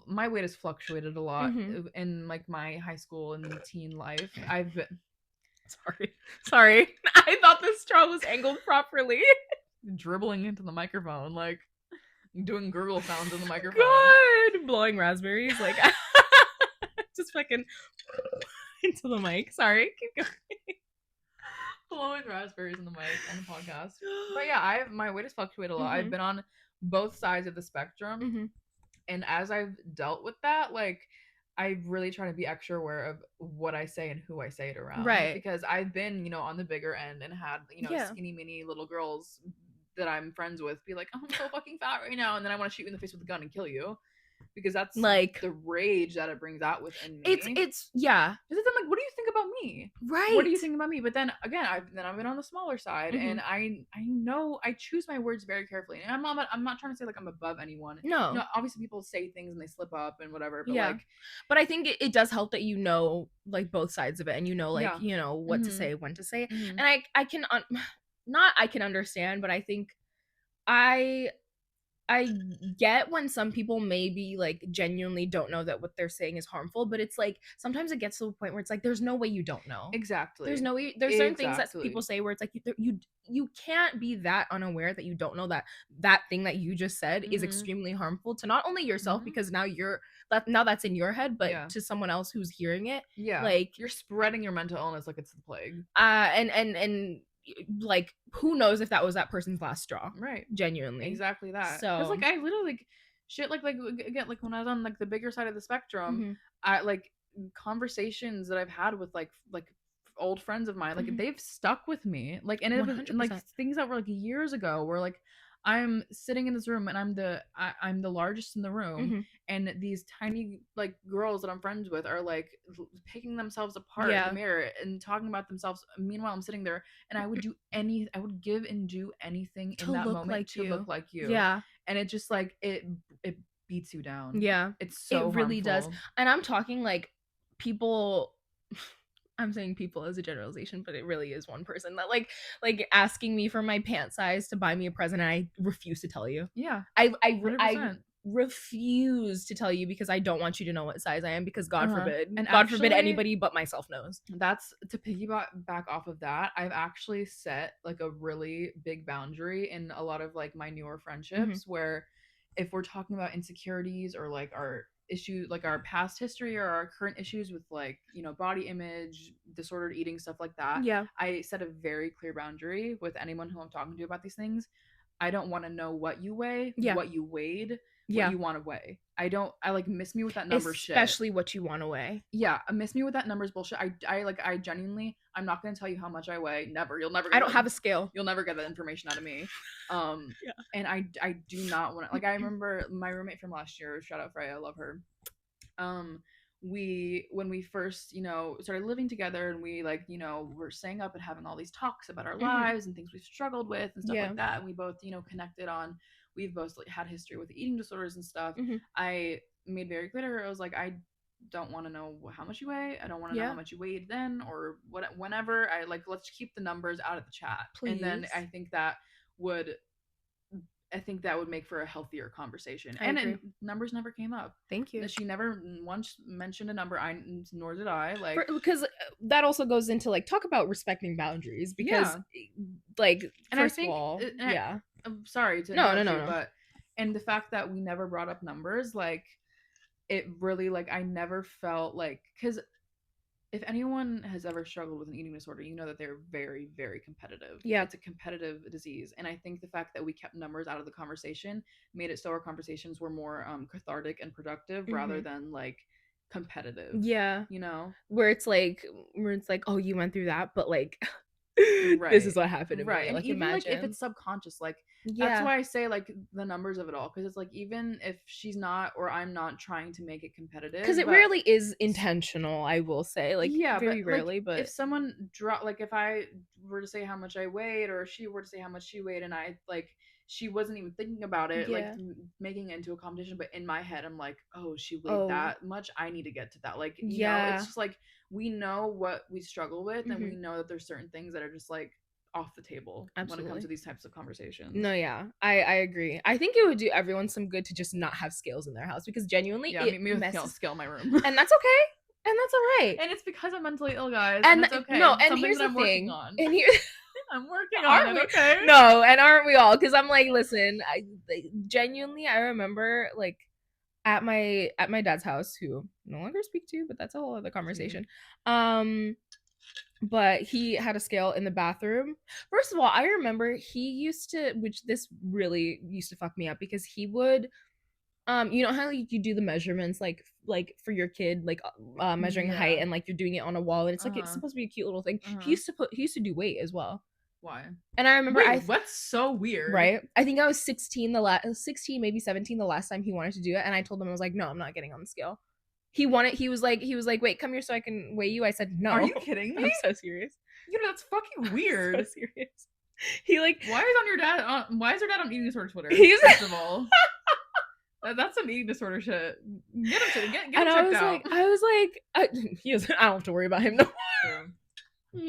my weight has fluctuated a lot in like my high school and teen life. I've been sorry. I thought the straw was angled properly. Dribbling into the microphone, like doing gurgle sounds in the microphone. God, blowing raspberries, like just fucking into the mic. Sorry, keep going. Blowing raspberries in the mic on the podcast. But yeah, my weight has fluctuated a lot. I've been on both sides of the spectrum, and as I've dealt with that, like I really try to be extra aware of what I say and who I say it around, right? Because I've been, on the bigger end and had, skinny mini little girls that I'm friends with be like, oh, I'm so fucking fat right now, and then I want to shoot you in the face with a gun and kill you. Because that's like the rage that it brings out within me. It's yeah. Because I'm like, what do you think about me? Right. What do you think about me? But then again, I've been on the smaller side, and I know I choose my words very carefully. And I'm not trying to say like I'm above anyone. No. Obviously people say things and they slip up and whatever. But but I think it does help that like both sides of it, and like what to say, when to say, and I can not I can understand, but I think I get when some people maybe like genuinely don't know that what they're saying is harmful, but it's like sometimes it gets to a point where it's like there's no way you don't know. Exactly. There's no way. There's certain things that people say where it's like you can't be that unaware that you don't know that thing that you just said is extremely harmful to not only yourself, because now that's in your head, but to someone else who's hearing it. Yeah. Like you're spreading your mental illness like it's the plague. And like who knows if that was that person's last straw, right? Genuinely, exactly that. So because like I literally like shit like again, like when I was on like the bigger side of the spectrum, I like conversations that I've had with like old friends of mine, like they've stuck with me, like, and it was like things that were like years ago where like I'm sitting in this room and I'm the largest in the room, and these tiny like girls that I'm friends with are like picking themselves apart in the mirror and talking about themselves. Meanwhile, I'm sitting there and I would give and do anything in that moment to look like you. Yeah. And it just like it beats you down. Yeah. It's so it really does. And I'm talking like people I'm saying people as a generalization, but it really is one person that like asking me for my pant size to buy me a present, and I refuse to tell you. Yeah. I refuse to tell you because I don't want you to know what size I am, because God forbid. And God forbid anybody but myself knows. That's to piggyback back off of that. I've actually set like a really big boundary in a lot of like my newer friendships where if we're talking about insecurities or like our issues, like our past history or our current issues with like body image, disordered eating, stuff like that, I set a very clear boundary with anyone who I'm talking to about these things. I don't want to know what you weigh, what you weighed, what you want to weigh. I like miss me with that number shit. Especially what you want to weigh. Yeah, miss me with that numbers bullshit. I genuinely, I'm not going to tell you how much I weigh. Never. You'll never get I don't have a scale. You'll never get that information out of me. And I do not want to, like, I remember my roommate from last year, shout out Freya, I love her. When we first, started living together, and we like, were staying up and having all these talks about our lives and things we've struggled with and stuff like that. And we both, connected on, we've both like, had history with eating disorders and stuff. I made very clear to her, I was like, I don't want to know how much you weigh. I don't want to know how much you weighed then or whenever. I like, let's keep the numbers out of the chat. Please. And then I think that would make for a healthier conversation. Numbers never came up. Thank you. She never once mentioned a number. Nor did I. Like, because that also goes into like, talk about respecting boundaries, because like, and first of all, I'm sorry to no, but and the fact that we never brought up numbers, like, it really, like, I never felt like, because if anyone has ever struggled with an eating disorder, you know that they're very, very competitive. Yeah. It's a competitive disease. And I think the fact that we kept numbers out of the conversation made it so our conversations were more cathartic and productive rather than like competitive. Yeah. Where it's like, oh, you went through that, but like this is what happened to me. And like, even imagine. Like if it's subconscious, like that's why I say like the numbers of it all, because it's like even if she's not or I'm not trying to make it competitive, because it rarely is intentional, I will say, like very rarely. Like, but if someone if I were to say how much I weighed, or she were to say how much she weighed, and I like she wasn't even thinking about it, like making it into a competition. But in my head, I'm like, oh, she weighed that much. I need to get to that. Like, you know, it's just like we know what we struggle with, and we know that there's certain things that are just like off the table when it comes to these types of conversations. No, yeah, I agree. I think it would do everyone some good to just not have scales in their house, because genuinely, it me with scale in my room, and that's okay. And that's all right. And it's because I'm mentally ill, guys. And it's okay. No, and here's the thing. And here, I'm working on it, okay? No, and aren't we all? Because I'm like, listen, genuinely, I remember, like, at my dad's house, who no longer speak to, but that's a whole other conversation. But he had a scale in the bathroom. First of all, I remember he used to, which this really used to fuck me up, because he would, you know how you do the measurements like for your kid, like measuring height, and like you're doing it on a wall, and it's like it's supposed to be a cute little thing. He used to do weight as well. Why? And I remember, what's so weird, right? I think I was 16 maybe 17 the last time he wanted to do it, and I told him, I was like, no, I'm not getting on the scale. He was like, wait, come here so I can weigh you. I said, no. Are you kidding me? I'm so serious. You know, that's fucking weird. So serious. He like, why is your dad on eating disorder Twitter? First of all, that's some eating disorder shit. Get him checked out. I was like, I don't have to worry about him no more.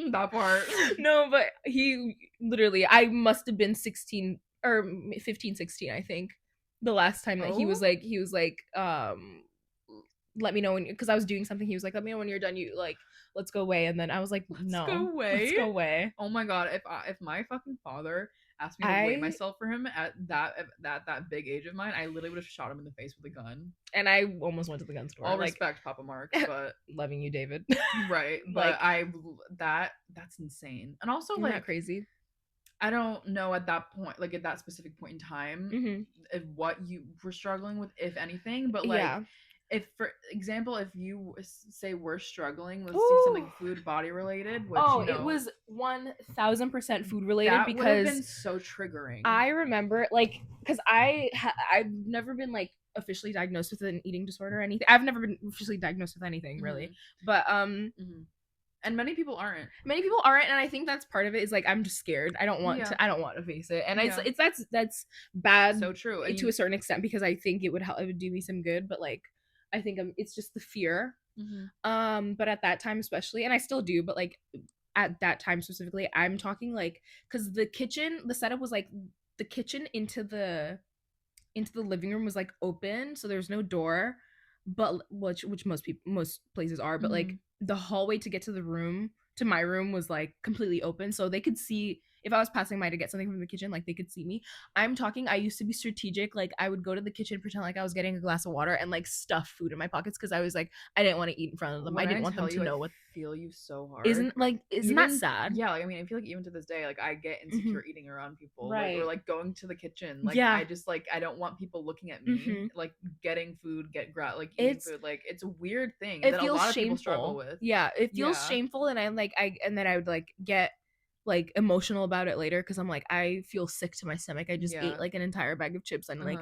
That part. No, but he literally, I must have been 16 or 15, 16, I think, the last time that he was like, let me know when, because I was doing something. He was like, let me know when you're done. You like, let's go away. And then I was like, no, let's go away. Oh my god, if my fucking father asked me to weigh myself for him at that big age of mine, I literally would have shot him in the face with a gun. And I almost went to the gun store. All respect, Papa Mark, but loving you, David. Right, but that's insane. And also, like, crazy. I don't know at that point, like at that specific point in time, if what you were struggling with, if anything, but like, if, for example, if you say we're struggling with something food body related, which, you know, it was 1000% food related, that because would have been so triggering. I remember, like, because I've never been like officially diagnosed with an eating disorder or anything. I've never been officially diagnosed with anything, really, but and many people aren't, and I think that's part of it, is like, I'm just scared. I don't want to face it, and it's that's bad. So true. And to a certain extent, because I think it would do me some good, but like, I think it's just the fear. But at that time especially, and I still do, but like at that time specifically, I'm talking like, because the setup was like, the kitchen into the living room was like open, so there's no door, but which most places are, but like the hallway to get to my room was like completely open, so they could see. If I was passing by to get something from the kitchen, like, they could see me. I'm talking, I used to be strategic. Like, I would go to the kitchen, pretend like I was getting a glass of water, and like stuff food in my pockets, because I was like, I didn't want to eat in front of them. I didn't want them to know what. I feel you so hard. Isn't that sad? Yeah, like, I mean, I feel like even to this day, like, I get insecure eating around people, right? Like, or like going to the kitchen, like, I just like, I don't want people looking at me, like getting food, eating food, like, it's a weird thing that a lot of people struggle with. Yeah, it feels shameful, and then I would like get like emotional about it later, because I'm like, I feel sick to my stomach. I just ate like an entire bag of chips and like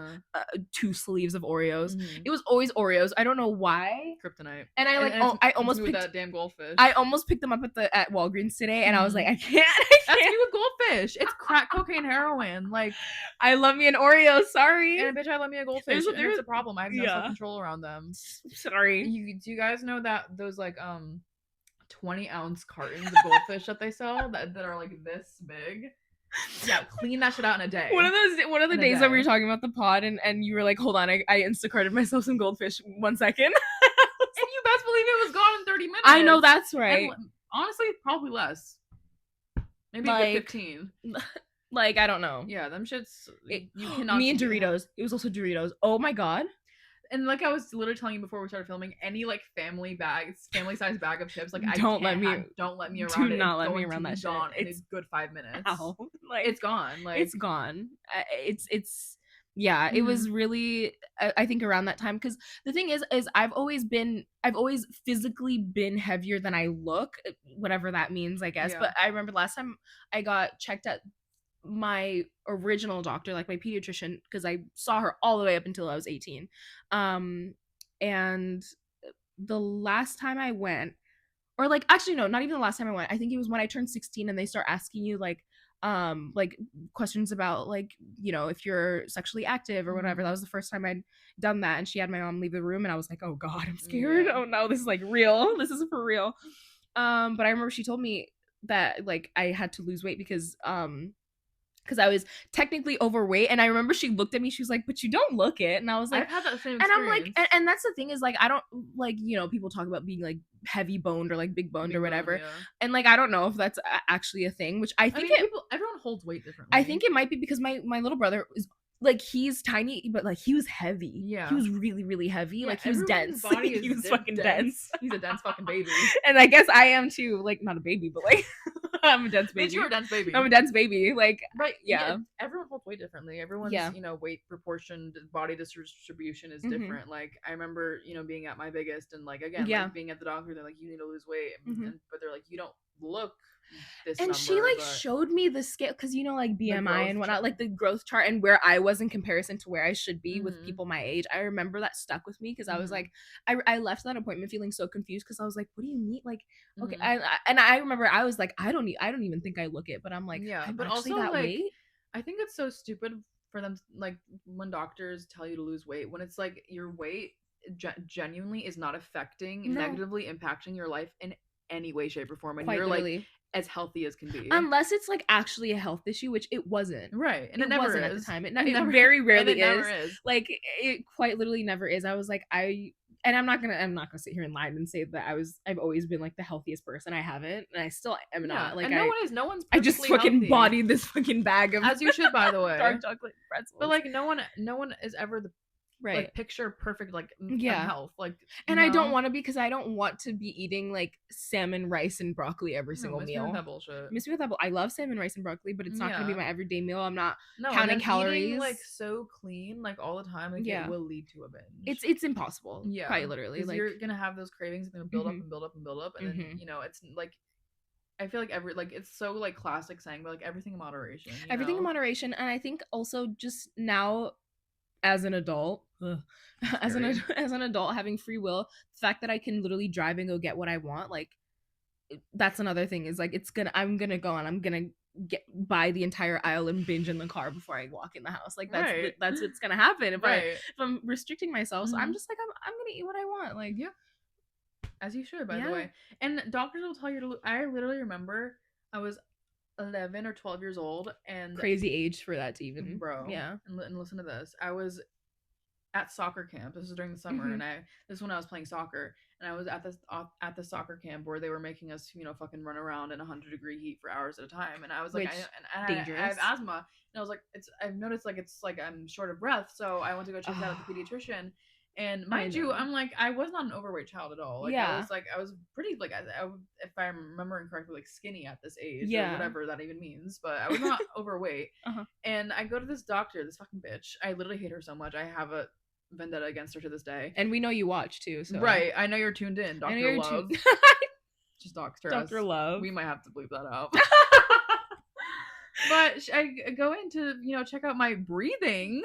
2 sleeves of Oreos. It was always Oreos. I don't know why. Kryptonite. And I almost picked that damn goldfish. I almost picked them up at Walgreens today, and I was like, I can't. That's me with goldfish. It's crack cocaine, heroin. Like, I love me an Oreo. Sorry. And bitch, I love me a goldfish. There's a problem. I have no self control around them. Sorry. Do you guys know that those like 20-ounce cartons of goldfish that they sell that are like this big? Yeah, clean that shit out in a day. One of the days that we were talking about the pod, and you were like, hold on, I Instacarted myself some goldfish 1 second. And you best believe it was gone in 30 minutes. I know, that's right. And honestly, probably less. Maybe like 15. Like, I don't know. Yeah, them shits. You cannot. Me and Doritos. It was also Doritos. Oh my god. And like I was literally telling you before we started filming, any like family size bag of chips, like don't let me around do it. not let me around that shit. Gone in a good 5 minutes. Ow. Like, it's gone. Like, it's gone. It's yeah. It was really, I think, around that time, because the thing is I've always physically been heavier than I look, whatever that means, I guess. But I remember last time I got checked at my original doctor, like my pediatrician, because I saw her all the way up until I was 18, and the last time I went, or like, actually no, not even the last time I went, I think it was when I turned 16, and they start asking you like, like questions about like, you know, if you're sexually active or whatever. That was the first time I'd done that, and she had my mom leave the room, and I was like, oh god, I'm scared. Oh no, this is like real. This is for real. But I remember she told me that like I had to lose weight because I was technically overweight, and I remember she looked at me, she was like, but you don't look it. And I was like, I've had that same experience. And I'm like, and that's the thing is like, I don't like, you know, people talk about being like heavy boned or like big boned or whatever, and like I don't know if that's actually a thing, which I think everyone holds weight differently. I think it might be because my little brother is like, he's tiny, but like he was heavy. Yeah, he was really, really heavy. Yeah, like he was dense. He was fucking dense. He's a dense fucking baby. And I guess I am too. Like, not a baby, but like I'm a dense baby. Bitch, you're a dense baby. I'm a dense baby. Like, right? Yeah. Everyone holds weight differently. Everyone's you know, weight proportion, body distribution is different. Like I remember, you know, being at my biggest, and like again, like, being at the doctor, they're like, you need to lose weight, but they're like, you don't look this and number, she like showed me the scale, because you know, like BMI and whatnot, like the growth chart, and where I was in comparison to where I should be with people my age. I remember that stuck with me, because I was like, I left that appointment feeling so confused, because I was like, what do you mean? Like, okay, I remember I was like, I don't even think I look it, but I'm like, yeah, but also that like, weight? I think it's so stupid for them, like when doctors tell you to lose weight, when it's like your weight genuinely is not affecting, negatively impacting your life in any way, shape, or form, and you're like as healthy as can be, unless it's like actually a health issue, which it wasn't, right? And it never wasn't at the time. It very rarely is. Like, it quite literally never is. I was like, and I'm not gonna sit here and lie and say that I've always been like the healthiest person. I haven't, and I still am not. Like, and no one's I just fucking healthy. bodied this fucking bag of, as you should, by the way, dark chocolate pretzels. But like no one is ever the like picture perfect, like health, like, and I don't want to be, because I don't want to be eating like salmon, rice, and broccoli every single meal. That bullshit. Miss me with that I love salmon, rice, and broccoli, but it's not gonna be my everyday meal. I'm not counting calories. Eating, like, so clean, like all the time, like it will lead to a binge. It's impossible. Quite literally. Like, you're gonna have those cravings, and they're gonna build up and build up and build up, and then you know, it's like, I feel like it's so like classic saying, but like everything in moderation. Everything in moderation, and I think also just now, as an adult, as an adult having free will, the fact that I can literally drive and go get what I want, like, that's another thing, is like, I'm gonna go and I'm gonna buy the entire aisle and binge in the car before I walk in the house. Like, that's what's gonna happen if I'm restricting myself. So I'm just like, I'm gonna eat what I want. Like, as you should, by the way. And doctors will tell you to. I literally remember I was 11 or 12 years old, and crazy age for that to even, bro. Yeah. And listen to this. I was at soccer camp. This was during the summer, and this is when I was playing soccer, and I was at the soccer camp where they were making us, you know, fucking run around in 100-degree heat for hours at a time, and I was like, I have asthma, and I was like, I've noticed like it's like I'm short of breath, so I went to go check that out with the pediatrician. And mind you, I'm like, I was not an overweight child at all. Like, I was pretty, like, if I'm remembering correctly, like skinny at this age, or whatever that even means. But I was not overweight. And I go to this doctor, this fucking bitch. I literally hate her so much. I have a vendetta against her to this day. And we know you watch too, so right. I know you're tuned in, Dr. Love. Just Dr. Love. We might have to bleep that out. But I go in to, you know, check out my breathing.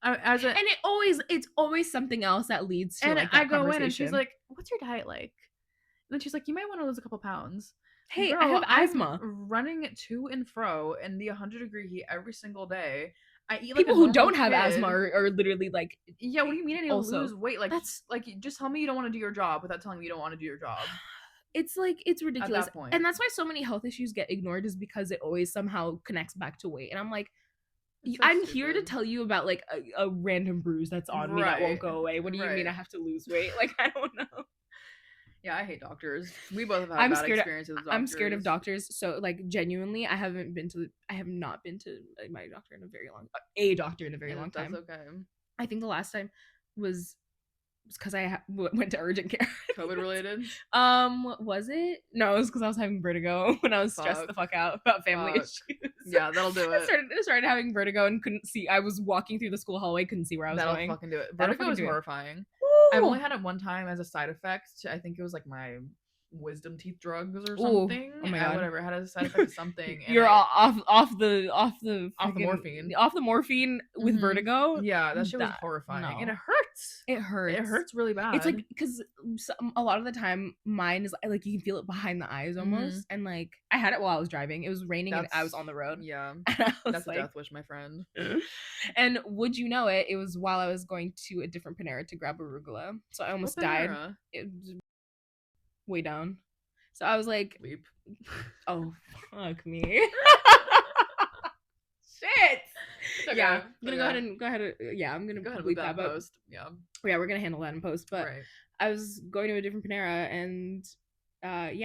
It's always something else that leads to, and like, that I go in and she's like, what's your diet like? And then she's like, you might want to lose a couple pounds. Hey, girl, I have asthma. I'm running to and fro in the 100-degree heat every single day. I eat like people who don't have asthma are literally like, yeah, what do you mean I need to lose weight? Like, that's like, just tell me you don't want to do your job without telling me you don't want to do your job. It's like, it's ridiculous. And that's why so many health issues get ignored, is because it always somehow connects back to weight. And I'm like, I'm here to tell you about like a random bruise that's on me that won't go away. What do you mean I have to lose weight? Like, I don't know. Yeah, I hate doctors. We both have had bad experiences with doctors. I'm scared of doctors. So, like, genuinely, I have not been to my doctor in a very long time. That's okay. I think the last time was because I went to urgent care. COVID related? Was it? No, it was because I was having vertigo when I was stressed the fuck out about family issues. Yeah, that'll do it. I started having vertigo and couldn't see. I was walking through the school hallway, couldn't see where I was going. That'll fucking do it. Vertigo is horrifying. I've only had it one time as a side effect. I think it was like my wisdom teeth drugs or something. Oh my god! Whatever, it had a side effect of something. And you're off the morphine. Off the morphine with vertigo. Yeah, that shit was horrifying, and it hurt. hurts. It hurts. It hurts really bad. It's like, because a lot of the time mine is like, you can feel it behind the eyes almost. And like, I had it while I was driving. It was raining and I was on the road. Yeah. That's like, a death wish, my friend. And would you know it, it was while I was going to a different Panera to grab arugula. So I almost died. It was way down. So I was like, Leap. Oh, fuck me. Shit. Okay. Yeah, I'm gonna go ahead. Yeah, I'm gonna go ahead with that post. Yeah, we're gonna handle that in post. But I was going to a different Panera and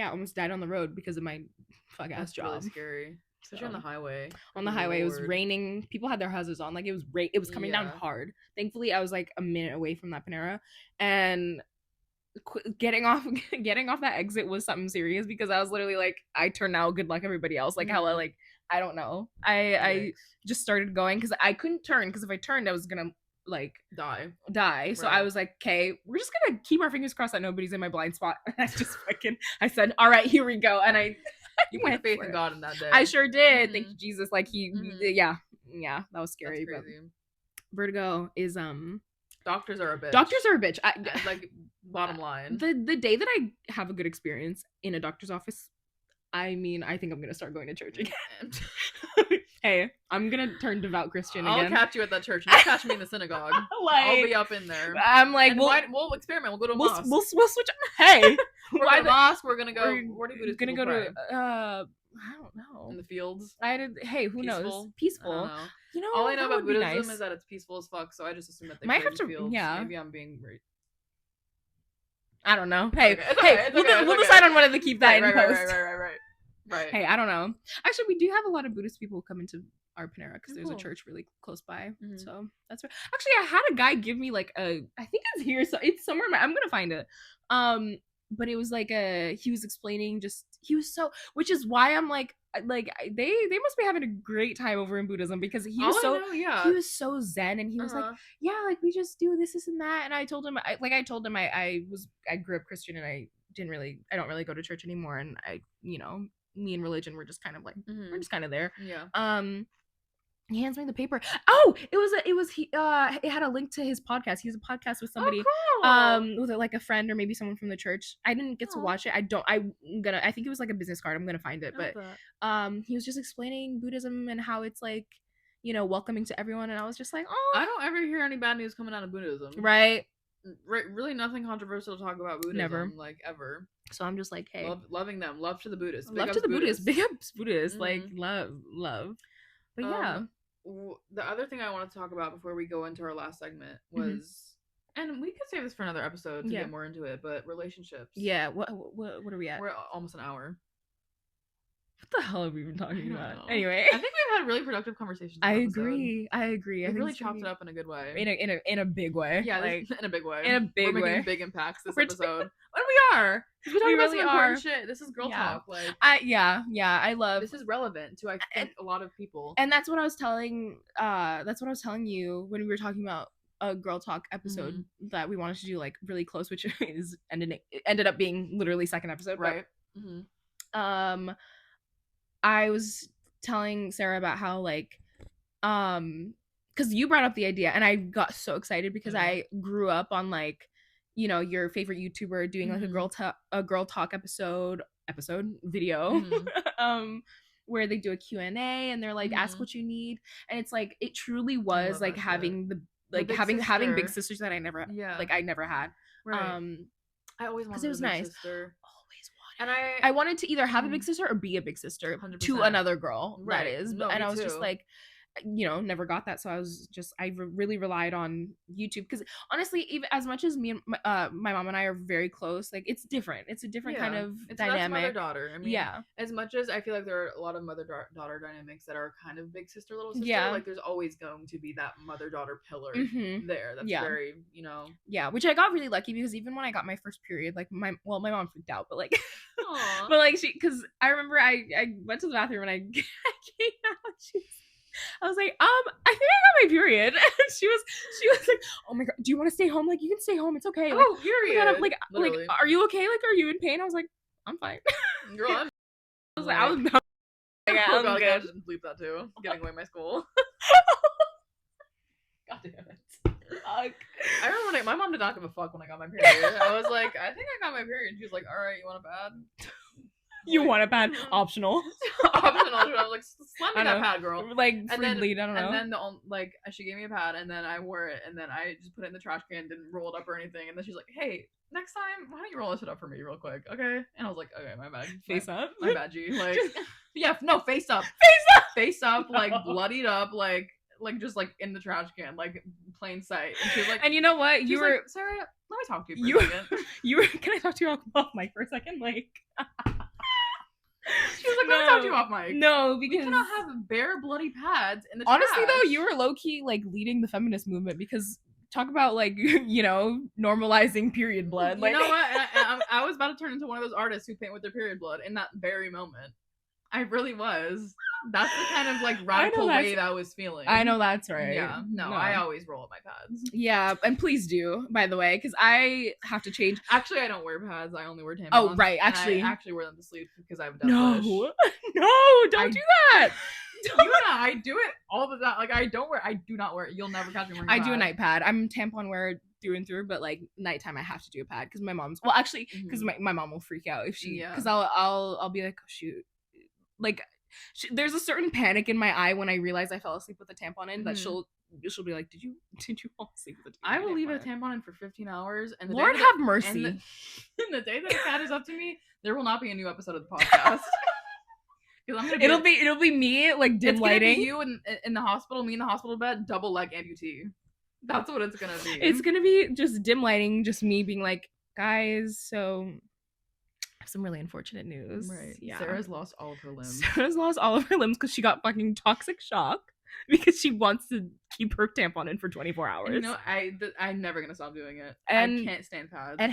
almost died on the road because of my fuck ass job. Really scary, especially on the highway. On the highway, it was raining. People had their hazards on. Like it was coming down hard. Thankfully, I was like a minute away from that Panera, and getting off that exit was something serious because I was literally like, I turn now, good luck everybody else. Like how like, I don't know. I just started going because I couldn't turn, because if I turned I was gonna like die. Right. So I was like, okay, we're just gonna keep our fingers crossed that nobody's in my blind spot. And I said, all right, here we go. And I you went faith in God in that day. I sure did. Thank you, Jesus. Like yeah, that was scary. That's crazy. But vertigo is doctors are a bitch. Like, bottom line. The day that I have a good experience in a doctor's office, I mean, I think I'm gonna start going to church again. Hey, I'm gonna turn devout Christian again. I'll catch you at that church. You catch me in the synagogue. Like, I'll be up in there. I'm like, we'll experiment. We'll go to a mosque. We'll switch. Hey, we're going to mosque. We're gonna go. Where do Buddhist people pray? I don't know. In the fields. Hey, who knows? Peaceful. I don't know. You know, all I know about Buddhism is that it's peaceful as fuck. So I just assume that they pray in the fields. Yeah. Maybe I'm being right. I don't know. Hey, we'll decide on whether to keep that in post. Right. Hey, I don't know. Actually, we do have a lot of Buddhist people come into our Panera because there's a church really close by. So that's right. Actually, I had a guy give me like I think it's here, so it's somewhere. I'm gonna find it. But it was like he was explaining which is why I'm like they must be having a great time over in Buddhism, because he was he was so zen, and he was like, yeah, like we just do this and that. And I told him I grew up Christian, and I don't really go to church anymore, and me and religion were just kind of like we're just kind of there. He hands me the paper. Oh, it had a link to his podcast. He has a podcast with somebody, with like a friend or maybe someone from the church. I didn't get to watch it. I think it was like a business card. I'm gonna find it. But he was just explaining Buddhism and how it's like, welcoming to everyone. And I was just like, oh, I don't ever hear any bad news coming out of Buddhism. Right. Really nothing controversial to talk about Buddhism. Never. Like, ever. So I'm just like, hey, loving them. Love to the Buddhists. Love to the Buddhists. Big ups Buddhists. Like, love. But yeah. The other thing I want to talk about before we go into our last segment was, and we could save this for another episode to get more into it, but relationships. Yeah. What are we at? We're almost an hour. What the hell have we been talking about? Anyway, I think we've had really productive conversations. I agree. We really chopped it up in a good way. In a big way. Yeah, like, in a big way. We're making big impacts this episode. And we are. Because we talk about some important shit. This is girl talk. Like, I love. This is relevant to, I think, a lot of people. And that's what I was telling. That's what I was telling you when we were talking about a girl talk episode that we wanted to do, like, really close, which ended up being literally second episode. Right. But, I was telling Sarah about how, like, because you brought up the idea, and I got so excited because I grew up on, like, your favorite YouTuber doing like a girl talk episode video, where they do a Q&A and they're like, ask what you need, and it's like, it truly was like having having big sisters that I never had. Right. I always wanted, because it was nice. Sister. And I wanted to either have a big sister or be a big sister 100%. to another girl. Right. That is. No, and I was too. just like, never got that. So I really relied on YouTube, because honestly, even as much as me and my mom and I are very close, like, it's different. It's a different kind of dynamic. That's mother-daughter. I mean, as much as I feel like there are a lot of mother-daughter dynamics that are kind of big sister, little sister, like, there's always going to be that mother-daughter pillar there. That's very, Yeah, which I got really lucky, because even when I got my first period, like, my mom freaked out, but like, but like, because I remember I went to the bathroom and I came out, I was like, I think I got my period. And she was like, oh my god, do you want to stay home? Like, you can stay home, it's okay. Like, period. Like, are you okay? Like, are you in pain? I was like, I'm fine. Girl, I was good. I shouldn't bleep that too. Giving away my school. God damn it. fuck. I remember my mom did not give a fuck when I got my period. I was like, I think I got my period. She was like, all right, you want a pad? You want a pad? Optional. Optional. I was like, slap me that pad, girl. Like, free bleed, I don't know. And then she gave me a pad, and then I wore it, and then I just put it in the trash can, didn't roll it up or anything, and then she's like, hey, next time, why don't you roll this shit up for me real quick, okay? And I was like, okay, my bad. Face up? My bad, G. Like, yeah, no, face up. Face up, like, bloodied up, like just like in the trash can, like plain sight. And she was like, and you know what? You were like, Sarah, let me talk to you for a second. You were. Can I talk to you off mic for a second? Like, she was like, let me talk to you off mic. No, because we cannot have bare bloody pads in the honestly trash. Though, you were low key like leading the feminist movement, because talk about like, you know, normalizing period blood. Like, you know what? I was about to turn into one of those artists who paint with their period blood in that very moment. I really was. That's the kind of like radical wave I was feeling. I know that's right. Yeah. No, I always roll up my pads. Yeah, and please do, by the way, because I have to change. Actually, I don't wear pads. I only wear tampons. Oh, right. Actually, I actually wear them to sleep because I have a death wish. No, don't do that. I do it all the time. Like I do not wear it. You'll never catch me wearing a pad. I do a night pad. I'm a tampon wearer through and through, but like nighttime I have to do a pad because my mom's because my mom will freak out if she because I'll be like, oh, shoot. Like, there's a certain panic in my eye when I realize I fell asleep with a tampon in that she'll be like, did you fall asleep with a tampon? I will leave a tampon in for 15 hours, and Lord have mercy. And the day that the cat is up to me, there will not be a new episode of the podcast. It'll be me like dim lighting. Be you in the hospital, me in the hospital bed, double leg amputee. That's what it's gonna be. It's gonna be just dim lighting, just me being like, guys, so. Some really unfortunate news. Right. Yeah. Sarah's lost all of her limbs. Because she got fucking toxic shock because she wants to keep her tampon in for 24 hours. And you know, I'm never gonna stop doing it. And I can't stand pads. And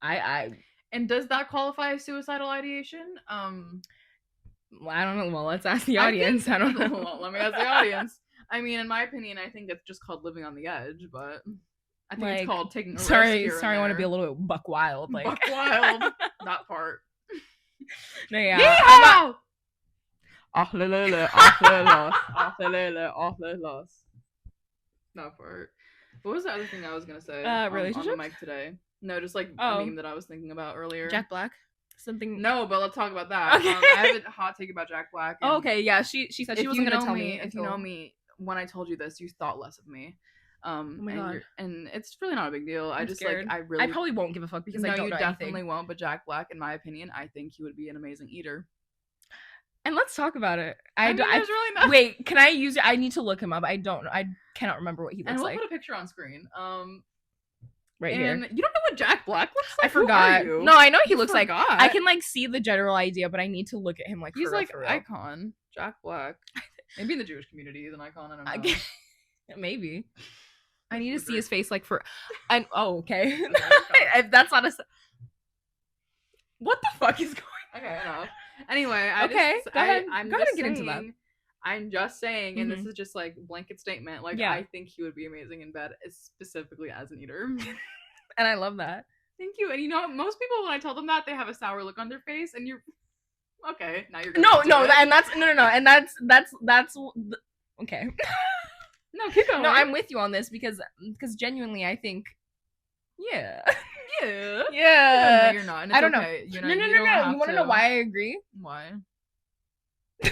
I and does that qualify as suicidal ideation? I don't know. Well, let's ask the audience. I don't know. Well, let me ask the audience. I mean, in my opinion, I think it's just called living on the edge, but I think it's called taking a risk. Sorry, I want to be a little bit buck wild. Like buck wild. That part. No, yeah. That part. What was the other thing I was gonna say relationship? on the mic today? No, just like a meme that I was thinking about earlier. Jack Black? Something. No, but let's talk about that. Okay. I have a hot take about Jack Black. Oh, okay, yeah. She said she wasn't gonna tell me. If you know me, when I told you this, you thought less of me. Oh my God. And it's really not a big deal. I'm scared. I probably won't give a fuck because I don't know definitely anything. Won't. But Jack Black, in my opinion, I think he would be an amazing eater. And let's talk about it. Really not... Wait, can I use it? I need to look him up. I cannot remember what he looks like. And we'll put a picture on screen. Right here. You don't know what Jack Black looks like? I forgot. No, I know he looks like. I can like see the general idea, but I need to look at him like. He's like an icon. Jack Black. Maybe in the Jewish community he's an icon. I don't know. Maybe. I need to see his face like for. And okay. That's not a. What the fuck is going? Okay, enough. Anyway, go ahead and get into that. I'm just saying, and this is just like blanket statement. Like, I think he would be amazing in bed, specifically as an eater. And I love that. Thank you. And you know, most people when I tell them that, they have a sour look on their face, and you're okay. Now you're and that's okay. No, keep going. No, I'm with you on this because genuinely, I think, yeah. No, you're not. And it's I don't okay. know. No. You want to know why I agree? Why? Do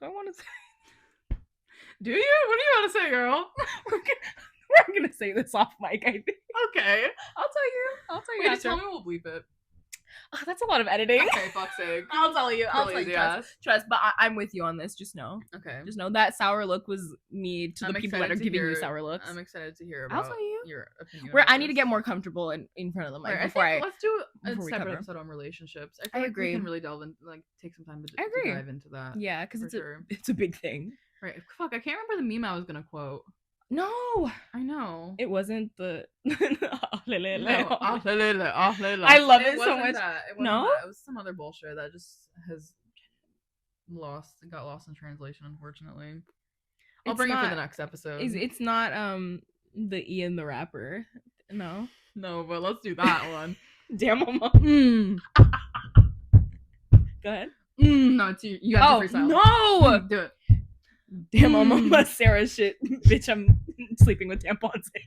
I want to say? Do you? What do you want to say, girl? We're gonna say this off mic, I think. Okay. I'll tell you. Wait, just tell me we'll bleep it. Oh, that's a lot of editing. Okay, fuck's sake. I'll tell you. Trust. But I'm with you on this. Just know. Okay. Just know that sour look was me to the people that are giving you sour looks. I'm excited to hear about your opinion. Where I need to get more comfortable in front of the mic before let's do a separate episode on relationships. I agree. We can really delve in, like, take some time to dive into that. Yeah, because it's a big thing. Right. Fuck, I can't remember the meme I was gonna quote. No, I know. It wasn't the. I love it so much. It was some other bullshit that just got lost in translation, unfortunately. I'll bring it for the next episode. It's not the Ian the rapper. No, but let's do that one. Damn mama. Go ahead. No, it's you have to freestyle. No, do it. Damn mama, Sarah shit, bitch. I'm sleeping with tampons in.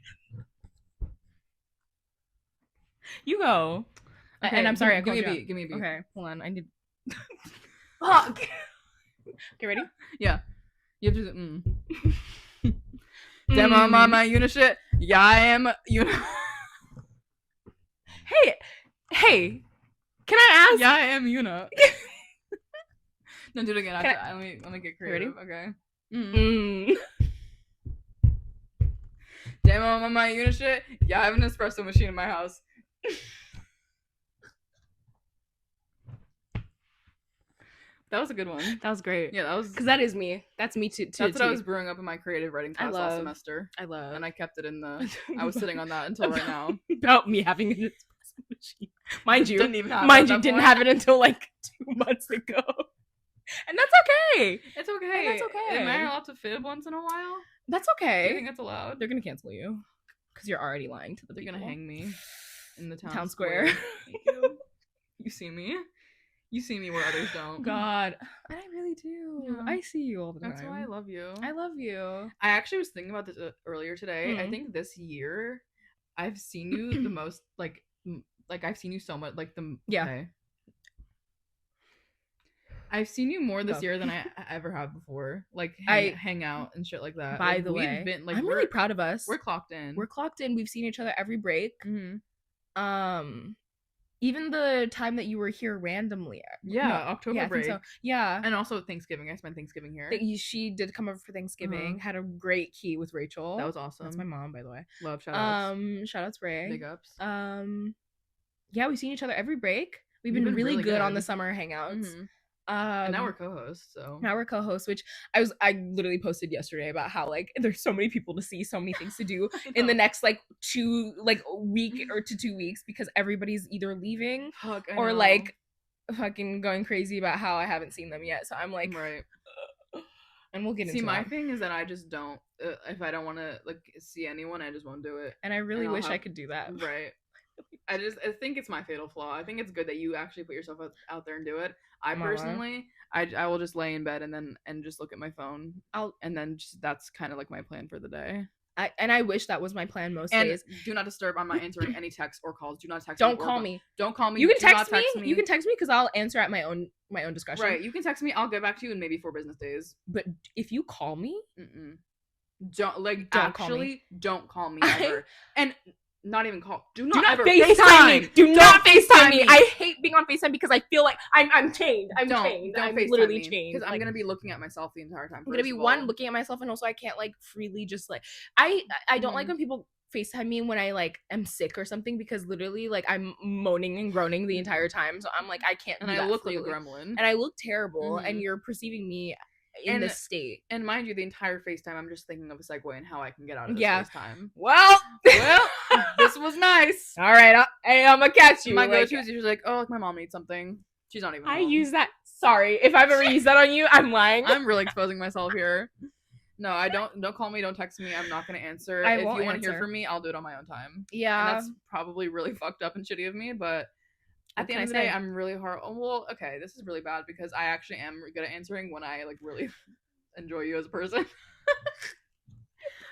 You go. Okay, and I'm sorry. Give me a beat. Okay, hold on. I need. Fuck. Okay, ready? Yeah. You have to. Damn, I'm my Eunnah shit. Yeah, I am Eunnah. Hey. Can I ask? Yeah, I am Eunnah. No, do it again. Let me get creative. Ready? Okay. Damn, I'm on my Eunnah shit. Yeah, I have an espresso machine in my house. That was a good one. That was great. Yeah, that was because that is me. That's me too. That's what I was brewing up in my creative writing class last semester. I love, and I kept it in the. I was sitting on that until right now. About me having an espresso machine, mind you, didn't have it until like 2 months ago, and that's okay. It's okay. And that's okay. Am I allowed to fib once in a while? That's okay. Do you think that's allowed? They're gonna cancel you because you're already lying to the people. They're gonna hang me in the town square. Thank you. You see me. You see me where others don't. God, I really do. Yeah. I see you all the time. That's why I love you. I love you. I actually was thinking about this earlier today. Mm-hmm. I think this year, I've seen you the most. Like I've seen you so much. Like the okay. I've seen you more this year than I ever have before. Like hang out and shit like that. By the way, I'm really proud of us. We're clocked in. We've seen each other every break. Mm-hmm. Even the time that you were here randomly. October break. So. Yeah. And also Thanksgiving. I spent Thanksgiving here. She did come over for Thanksgiving. Had a great key with Rachel. That was awesome. That's my mom, by the way. Love, shout outs. Shout outs, Ray. Big ups. Yeah, we've seen each other every break. We've been really good on the summer hangouts. Mm-hmm. And now we're co-hosts, which I literally posted yesterday about how like there's so many people to see, so many things to do in the next like week or 2 weeks because everybody's either leaving or like fucking going crazy about how I haven't seen them yet. So I'm like, right. And we'll get into my thing is that I just don't if I don't want to like see anyone, I just won't do it. And I really wish I could do that. Right. I think it's my fatal flaw. I think it's good that you actually put yourself out there and do it. I personally, I will just lay in bed and just look at my phone. And then that's kind of like my plan for the day. I wish that was my plan most days. Do not disturb. I'm not answering any texts or calls. Do not text me. Don't call me. You can text me. You can text me because I'll answer at my own discretion. Right. You can text me. I'll get back to you in maybe 4 business days. But if you call me, don't call me ever. And not even call. Do not ever FaceTime me. Do not FaceTime me. I hate being on FaceTime because I feel like I'm chained. I'm literally chained. Because I'm gonna be looking at myself the entire time. I'm gonna be looking at myself, and also I can't like freely just like I don't like when people FaceTime me when I like am sick or something because literally like I'm moaning and groaning the entire time. So I'm like I can't. And I look like a gremlin. And I look terrible. And you're perceiving me in this state. And mind you, the entire FaceTime, I'm just thinking of a segue and how I can get out of this FaceTime. Well, this was nice. All right, I'm gonna catch you. My go-to is usually like, oh, like my mom needs something. She's not even home. I use that. Sorry, if I've ever used that on you, I'm lying. I'm really exposing myself here. No, I don't call me, don't text me. I'm not gonna answer. If you want to hear from me, I'll do it on my own time. Yeah. And that's probably really fucked up and shitty of me, but at the end of the day, I'm really hard. Well, okay, this is really bad because I actually am good at answering when I like really enjoy you as a person.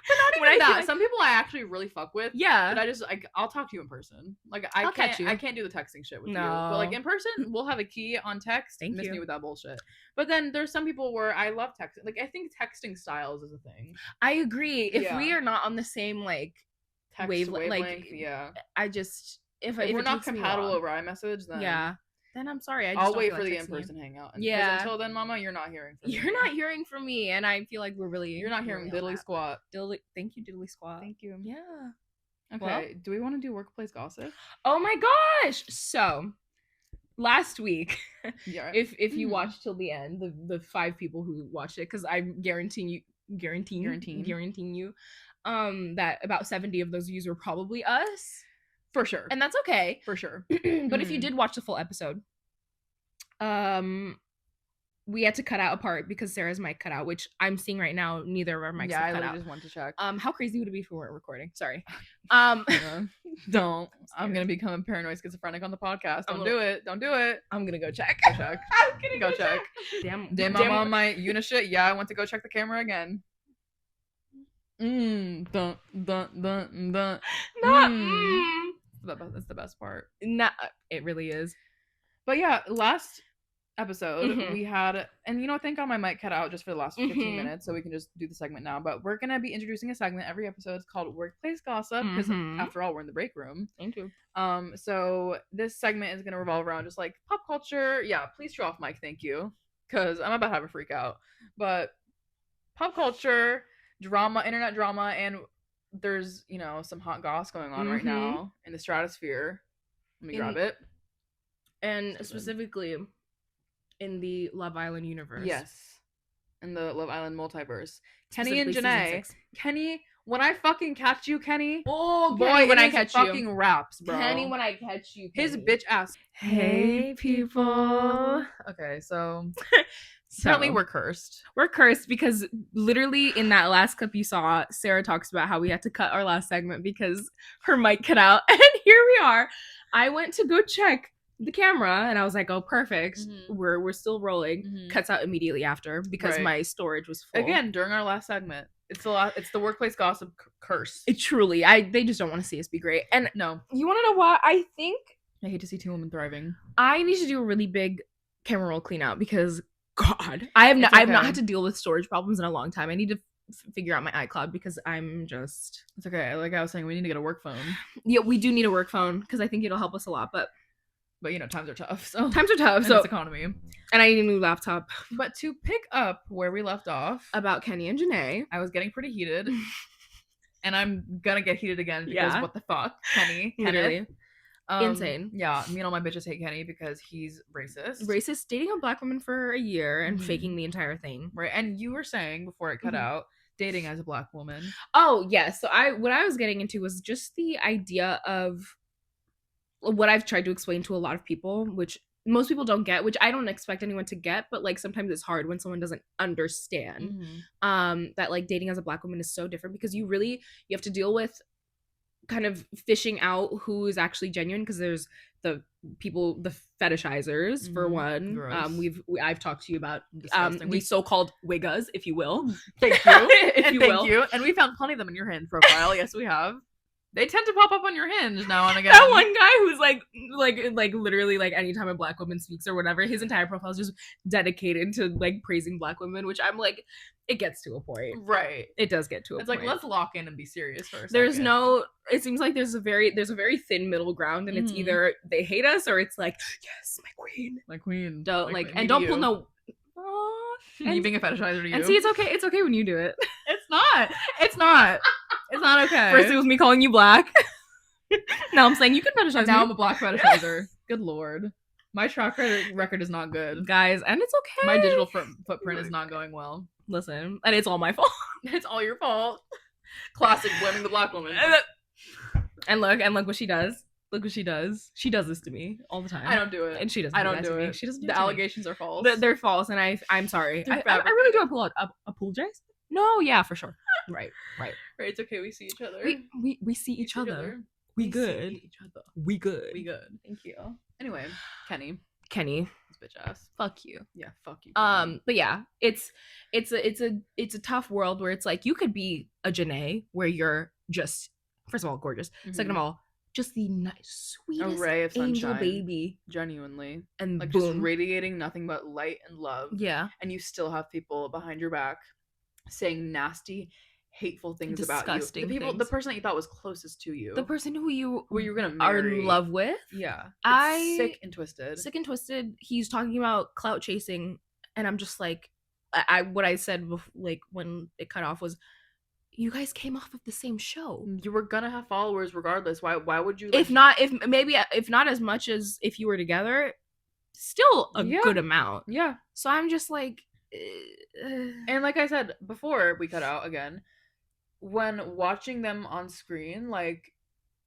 But not even that. Like, some people I actually really fuck with. Yeah. But I just I'll talk to you in person. Like I can't do the texting shit with you. But like in person, we'll have a key on text. Miss me with that bullshit. But then there's some people where I love texting. Like I think texting styles is a thing. I agree. If we are not on the same like wavelength, like I just if we're not compatible over iMessage, then then I'm sorry. I'll wait for the in-person hangout. Yeah. Until then, Mama, you're not hearing from me. You're not hearing from me, and I feel like you're not hearing diddly squat. Thank you, diddly squat. Thank you. Yeah. Okay. Well, do we want to do workplace gossip? Oh my gosh! So last week, if you watched till the end, the 5 people who watched it, because I'm guaranteeing you, that about 70 of those views were probably us. For sure. And that's okay. For sure. But if you did watch the full episode, we had to cut out a part because Sarah's mic cut out, which I'm seeing right now. Neither of our mics have cut out. Yeah, I just want to check. How crazy would it be if we weren't recording? Sorry. Don't. I'm going to become paranoid schizophrenic on the podcast. Don't do it. Don't do it. I'm going to go check. I'm going to go check. Damn, I'm on my Eunnah shit. Yeah, I went to go check the camera again. Dun, dun, dun, dun. That's the best part. Nah, it really is. But yeah, last episode we had, and thank God my mic cut out just for the last 15 minutes, so we can just do the segment now. But we're gonna be introducing a segment every episode. It's called Workplace Gossip, because after all, we're in the break room. Thank you. So this segment is gonna revolve around just like pop culture. Yeah, please turn off mic, thank you, because I'm about to have a freak out. But pop culture, drama, internet drama, and there's some hot goss going on right now in the stratosphere. Let me grab it. And specifically in the Love Island universe. Yes. In the Love Island multiverse. Kenny and Janae. Kenny, when I fucking catch you, Kenny. Oh, boy, Kenny, when I catch you. Fucking raps, bro. Kenny, when I catch you. Kenny. His bitch ass. Hey, people. Okay, so apparently we're cursed. We're cursed because literally in that last clip you saw, Sarah talks about how we had to cut our last segment because her mic cut out. And here we are. I went to go check the camera and I was like, oh, perfect. We're still rolling. Cuts out immediately after because my storage was full. Again, during our last segment. It's the workplace gossip curse. It truly, they just don't want to see us be great. And no. You want to know what? I think I hate to see two women thriving. I need to do a really big camera roll clean out because God, I have not had to deal with storage problems in a long time. I need to figure out my iCloud because I'm just. It's okay. Like I was saying, we need to get a work phone. Yeah, we do need a work phone because I think it'll help us a lot. But times are tough. So it's economy. And I need a new laptop. But to pick up where we left off about Kenny and Janae, I was getting pretty heated, and I'm gonna get heated again because what the fuck, Kenny, literally. Insane. Yeah, me and all my bitches hate Kenny because he's racist. Racist, dating a black woman for a year and faking the entire thing. Right, and you were saying before it cut out, dating as a black woman. Oh yes, so what I was getting into was just the idea of what I've tried to explain to a lot of people, which most people don't get, which I don't expect anyone to get, but like sometimes it's hard when someone doesn't understand that like dating as a black woman is so different because you have to deal with kind of fishing out who is actually genuine because there's the people, the fetishizers for one. I've talked to you about the so-called wiggas, if you will. Thank you. Thank you. And we found plenty of them in your Hinge profile. Yes, we have. They tend to pop up on your Hinge now and again. That one guy who's like literally like anytime a black woman speaks or whatever, his entire profile is just dedicated to like praising black women, which I'm like, it gets to a point. Right. It does get to a point. It's like, let's lock in and be serious for a second. It seems like there's a very thin middle ground, and it's either they hate us or it's like, yes, my queen. My queen. Don't like, and don't pull no. You being a fetishizer to you. And see, it's okay. It's okay when you do it. It's not. It's not. It's not okay. First it was me calling you black. Now I'm saying you can fetishize now me. I'm a black fetishizer. Good lord. My track record is not good. Guys, and it's okay. My digital footprint is not going well. Listen, and it's all my fault. It's all your fault. Classic blaming the black woman. And look what she does. Look what she does. She does this to me all the time. I don't do it. And she doesn't. I don't do it. She doesn't do the allegations are false. They're false, and I'm sorry. I really do apologize. No, yeah, for sure. Right. It's okay. We see each other. We see each other. We good. See each other. We good. Thank you. Anyway, Kenny, this bitch ass. Fuck you. Yeah, fuck you. Kenny. But yeah, it's a tough world where it's like you could be a Janae where you're just first of all gorgeous, second of all just the nice, sweetest array of sunshine, angel baby, genuinely, and like boom. just radiating nothing but light and love. Yeah, and you still have people behind your back saying nasty, hateful things about you. The person that you thought was closest to you, the person who you were gonna marry, are in love with. Yeah, sick and twisted. He's talking about clout chasing, and I'm just like, what I said before, like when it cut off was, you guys came off of the same show. You were gonna have followers regardless. Why would you? If not as much as if you were together, still a good amount. Yeah. So I'm just like, and like I said before we cut out again, when watching them on screen, like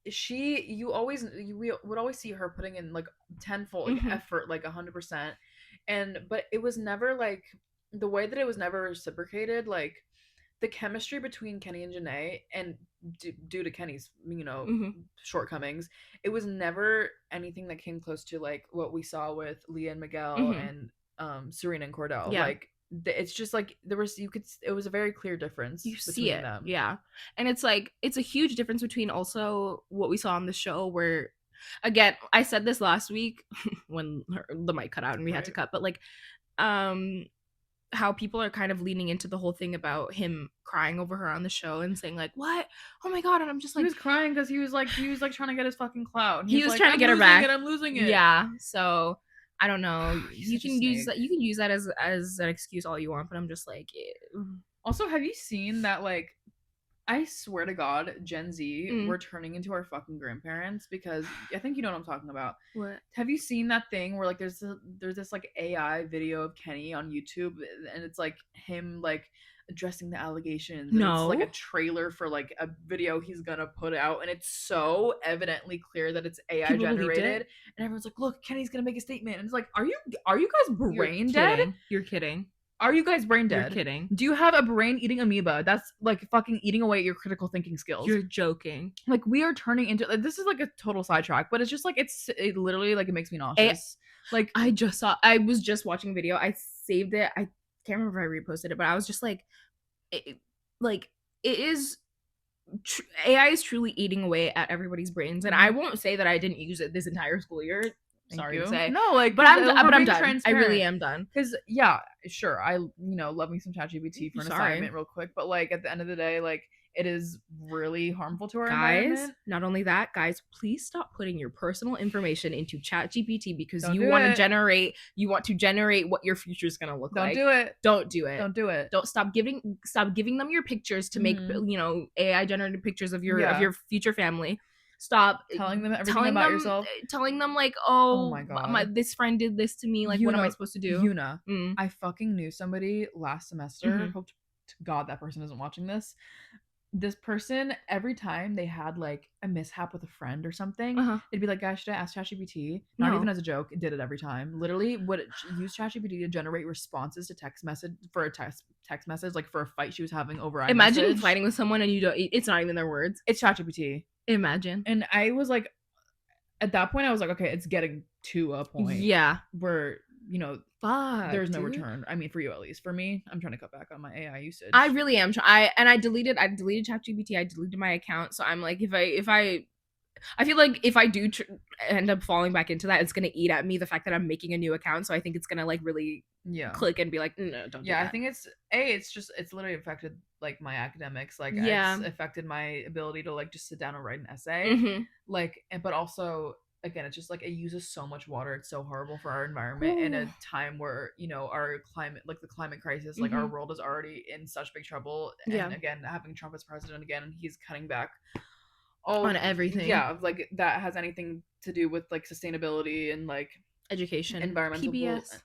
we would always see her putting in like tenfold effort, like 100%, but it was never like the way that it was never reciprocated, like. The chemistry between Kenny and Janae, and due to Kenny's, shortcomings, it was never anything that came close to like what we saw with Leah and Miguel and Serena and Cordell. Yeah. Like it's just like there was it was a very clear difference between them. Yeah. And it's like it's a huge difference between also what we saw on the show where, again, I said this last week when the mic cut out and we had to cut, but like how people are kind of leaning into the whole thing about him crying over her on the show and saying like, what, oh my god, and I'm just like, he was crying because he was like trying to get his fucking clout. He was like, trying to get her back. I'm losing it. Yeah, so I don't know. You can use that as an excuse all you want, but I'm just like, also, have you seen that, like, I swear to God, Gen Z, we're turning into our fucking grandparents, because I think you know what I'm talking about. What? Have you seen that thing where like there's this like AI video of Kenny on YouTube, and it's like him like addressing the allegations. And it's like a trailer for like a video he's gonna put out, and it's so evidently clear that it's AI generated. And everyone's like, "Look, Kenny's gonna make a statement," and it's like, "Are you guys brain dead? You're kidding." Are you guys brain dead? You're kidding. Do you have a brain eating amoeba? That's like fucking eating away at your critical thinking skills. You're joking. Like, we are turning into, like, this is like a total sidetrack, but it's just like it literally like it makes me nauseous. Like, I was just watching a video. I saved it. I can't remember if I reposted it, but I was just like, it is. AI is truly eating away at everybody's brains, and I won't say that I didn't use it this entire school year. Sorry to say. No, like, but I'm done. I really am done. Because yeah, sure, I love me some ChatGPT for an assignment real quick, but like at the end of the day, like, it is really harmful to our environment. Not only that, guys, please stop putting your personal information into ChatGPT because you want to generate what your future is gonna look like. Don't do it. Don't stop giving them your pictures to make AI generated pictures of your future family. Stop telling them everything about yourself. Telling them like, oh my god, this friend did this to me. Like, what am I supposed to do? Eunnah, I fucking knew somebody last semester. Hope to God that person isn't watching this. This person, every time they had like a mishap with a friend or something, it'd be like, guys, should I ask ChatGPT? Not even as a joke. It did it every time. Literally would use ChatGPT to generate responses to text message, like for a fight she was having over iMessage. Imagine fighting with someone and it's not even their words. It's ChatGPT. Imagine. And I was like, at that point I was like, okay, it's getting to a point where there's no return. I mean, for you at least. For me, I'm trying to cut back on my AI usage. I really am. I deleted ChatGPT. I deleted my account. So I'm like, I feel like if I do end up falling back into that, it's gonna eat at me the fact that I'm making a new account. So I think it's gonna like really click and be like, no, don't do that. I think it's literally affected like my academics. Like, it's affected my ability to like just sit down and write an essay. Like, but also, again, it's just like it uses so much water. It's so horrible for our environment in a time where our climate, like the climate crisis, like our world is already in such big trouble. And again, having Trump as president again, and he's cutting back on everything. Like that has anything to do with like sustainability and like education, environmental PBS.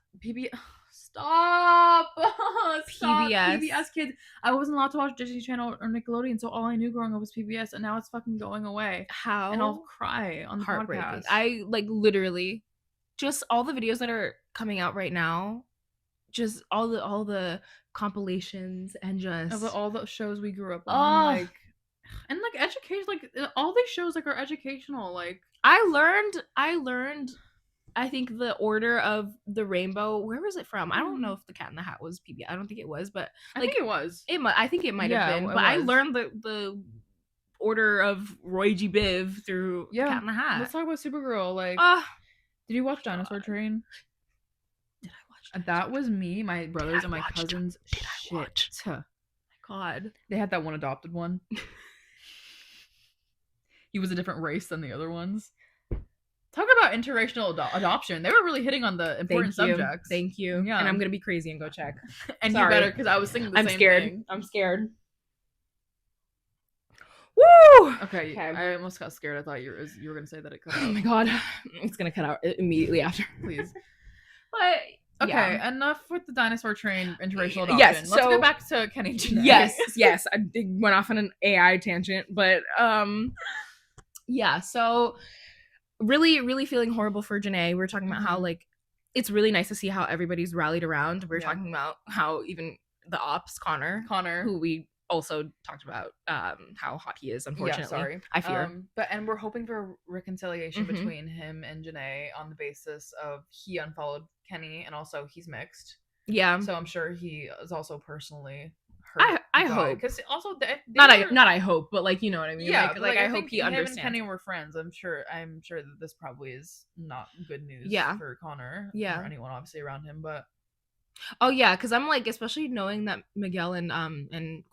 Stop. PBS kids. I wasn't allowed to watch Disney Channel or Nickelodeon, so all I knew growing up was PBS, and now it's fucking going away. How? And I'll cry on the podcast. I like literally just all the videos that are coming out right now, just all the compilations and just of all the shows we grew up on, like, and like education, like all these shows like are educational. Like, I learned I think the Order of the Rainbow. Where was it from? I don't know if the Cat in the Hat was PBS. I don't think it was, but like, I think it was. I think it might have been. But I learned the Order of Roy G. Biv through Cat in the Hat. Let's talk about Supergirl. Like, did you watch Dinosaur Train? Did I watch? That was me, my brothers, and my cousins. Did I watch? My God, they had that one adopted one. He was a different race than the other ones. Talk about interracial adoption. They were really hitting on the important subjects. Thank you. Yeah. And I'm going to be crazy and go check. And you better, because I was thinking the same thing. I'm scared. Woo! Okay. I almost got scared. I thought you were going to say that it cut out. Oh my God. It's going to cut out immediately after. Please. But, okay, enough with the Dinosaur Train interracial adoption. Yes, let's go back to Kenny and Janae. Yes. I went off on an AI tangent, but, yeah, so really, really feeling horrible for Janae. We were talking about how, like, it's really nice to see how everybody's rallied around. We were talking about how even the ops, Connor, who we also talked about, how hot he is, unfortunately. I fear. And we're hoping for reconciliation between him and Janae on the basis of he unfollowed Kenny and also he's mixed. Yeah. So I'm sure he is also personally hurt. I hope. Because also not I hope, but like, you know what I mean? Yeah, like I hope he understands. Him and Kenny were friends. I'm sure that this probably is not good news for Connor. Yeah. Or anyone obviously around him, but oh yeah, because I'm like, especially knowing that Miguel and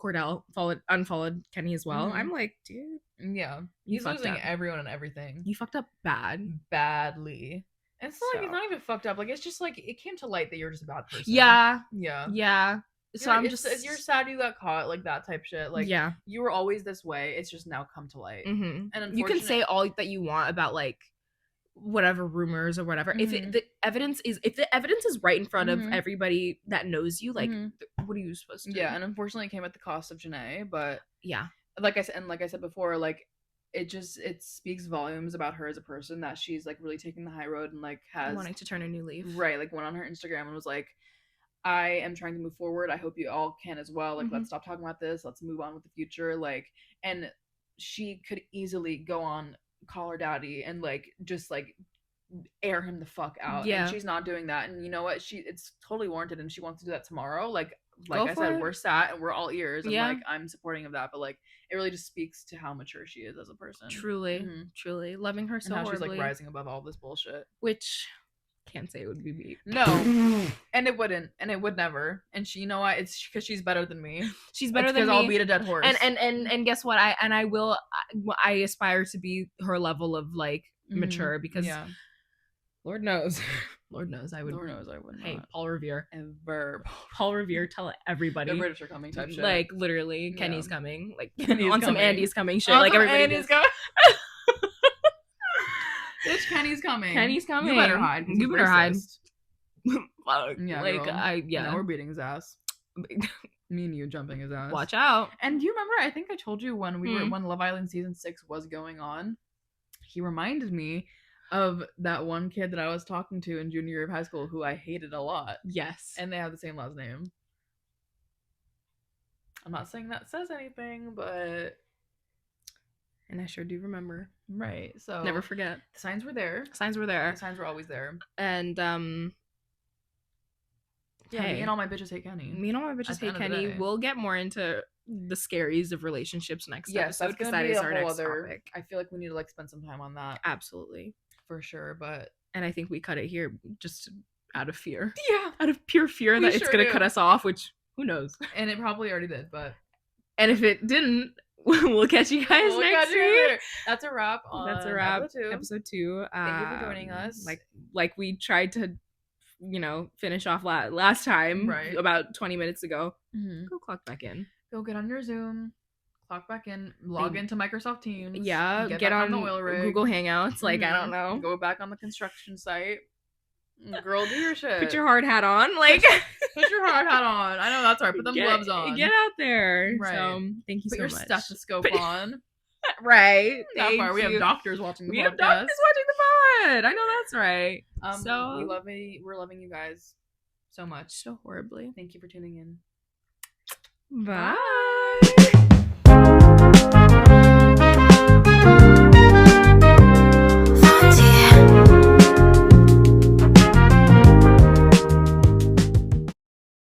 Cordell unfollowed Kenny as well. I'm like, dude. Yeah. He's losing everyone and everything. You fucked up badly. And it's not like he's not even fucked up. Like, it's just like it came to light that you're just a bad person. Yeah. So I'm just you're sad you got caught, like that type shit. Like, you were always this way. It's just now come to light. And you can say all that you want about like whatever rumors or whatever. If the evidence is right in front of everybody that knows you, like what are you supposed to do? Yeah, and unfortunately it came at the cost of Janae, but yeah. Like I said before, like it speaks volumes about her as a person that she's like really taking the high road and like has wanting to turn a new leaf. Right, like went on her Instagram and was like, I am trying to move forward. I hope you all can as well. Like, let's stop talking about this. Let's move on with the future. Like, and she could easily go on Call Her Daddy and like just like air him the fuck out. Yeah. And she's not doing that. And you know what? It's totally warranted and she wants to do that tomorrow. Like I said, we're sat and we're all ears. And like I'm supporting of that. But like it really just speaks to how mature she is as a person. Truly. Truly. Loving her so and how horribly. She's like rising above all this bullshit. Which can't say it would be me. No. And it wouldn't. And it would never. And she, you know what? It's because she's better than me. She's better than me. Because I'll beat a dead horse. And guess what? I aspire to be her level of like mature because Lord knows I would. Hey, not. Paul Revere. Ever. Paul Revere, tell everybody. The British are coming type shit. Like literally, Kenny's coming. Like Kenny's on coming. Some Andy's coming shit. Like everybody's coming. Bitch, Kenny's coming. You better hide. You better hide. Fuck. Yeah, like girl. Now we're beating his ass. Me and you jumping his ass. Watch out. And do you remember? I think I told you when when Love Island season 6 was going on. He reminded me of that one kid that I was talking to in junior year of high school who I hated a lot. Yes. And they have the same last name. I'm not saying that says anything, but. And I sure do remember. Right. So. Never forget. The signs were there. The signs were always there. And, yeah, me and all my bitches hate Kenny. Kenny. We'll get more into the scaries of relationships next episode because that is our next topic. I feel like we need to like spend some time on that. Absolutely. For sure, and I think we cut it here just out of fear. Yeah. Out of pure fear that it's going to cut us off, which who knows. And it probably already did, but. And if it didn't, we'll catch you guys next week. That's a wrap on episode 2. Thank you for joining us. Like we tried to, finish off last time, right? About 20 minutes ago. Go clock back in. Go get on your Zoom. Clock back in. Log into Microsoft Teams. Yeah. Get on the oil rig. Google Hangouts. Like, I don't know. Go back on the construction site. Girl, do your shit. Put your hard hat on. Like, put your hard hat on. I know that's right. Put them gloves on. Get out there. Right. So, thank you so much. Put your stethoscope on. Right. That far. We have doctors watching the podcast. We have doctors watching the pod. I know that's right. So we love it. We're loving you guys so much. So horribly. Thank you for tuning in. Bye.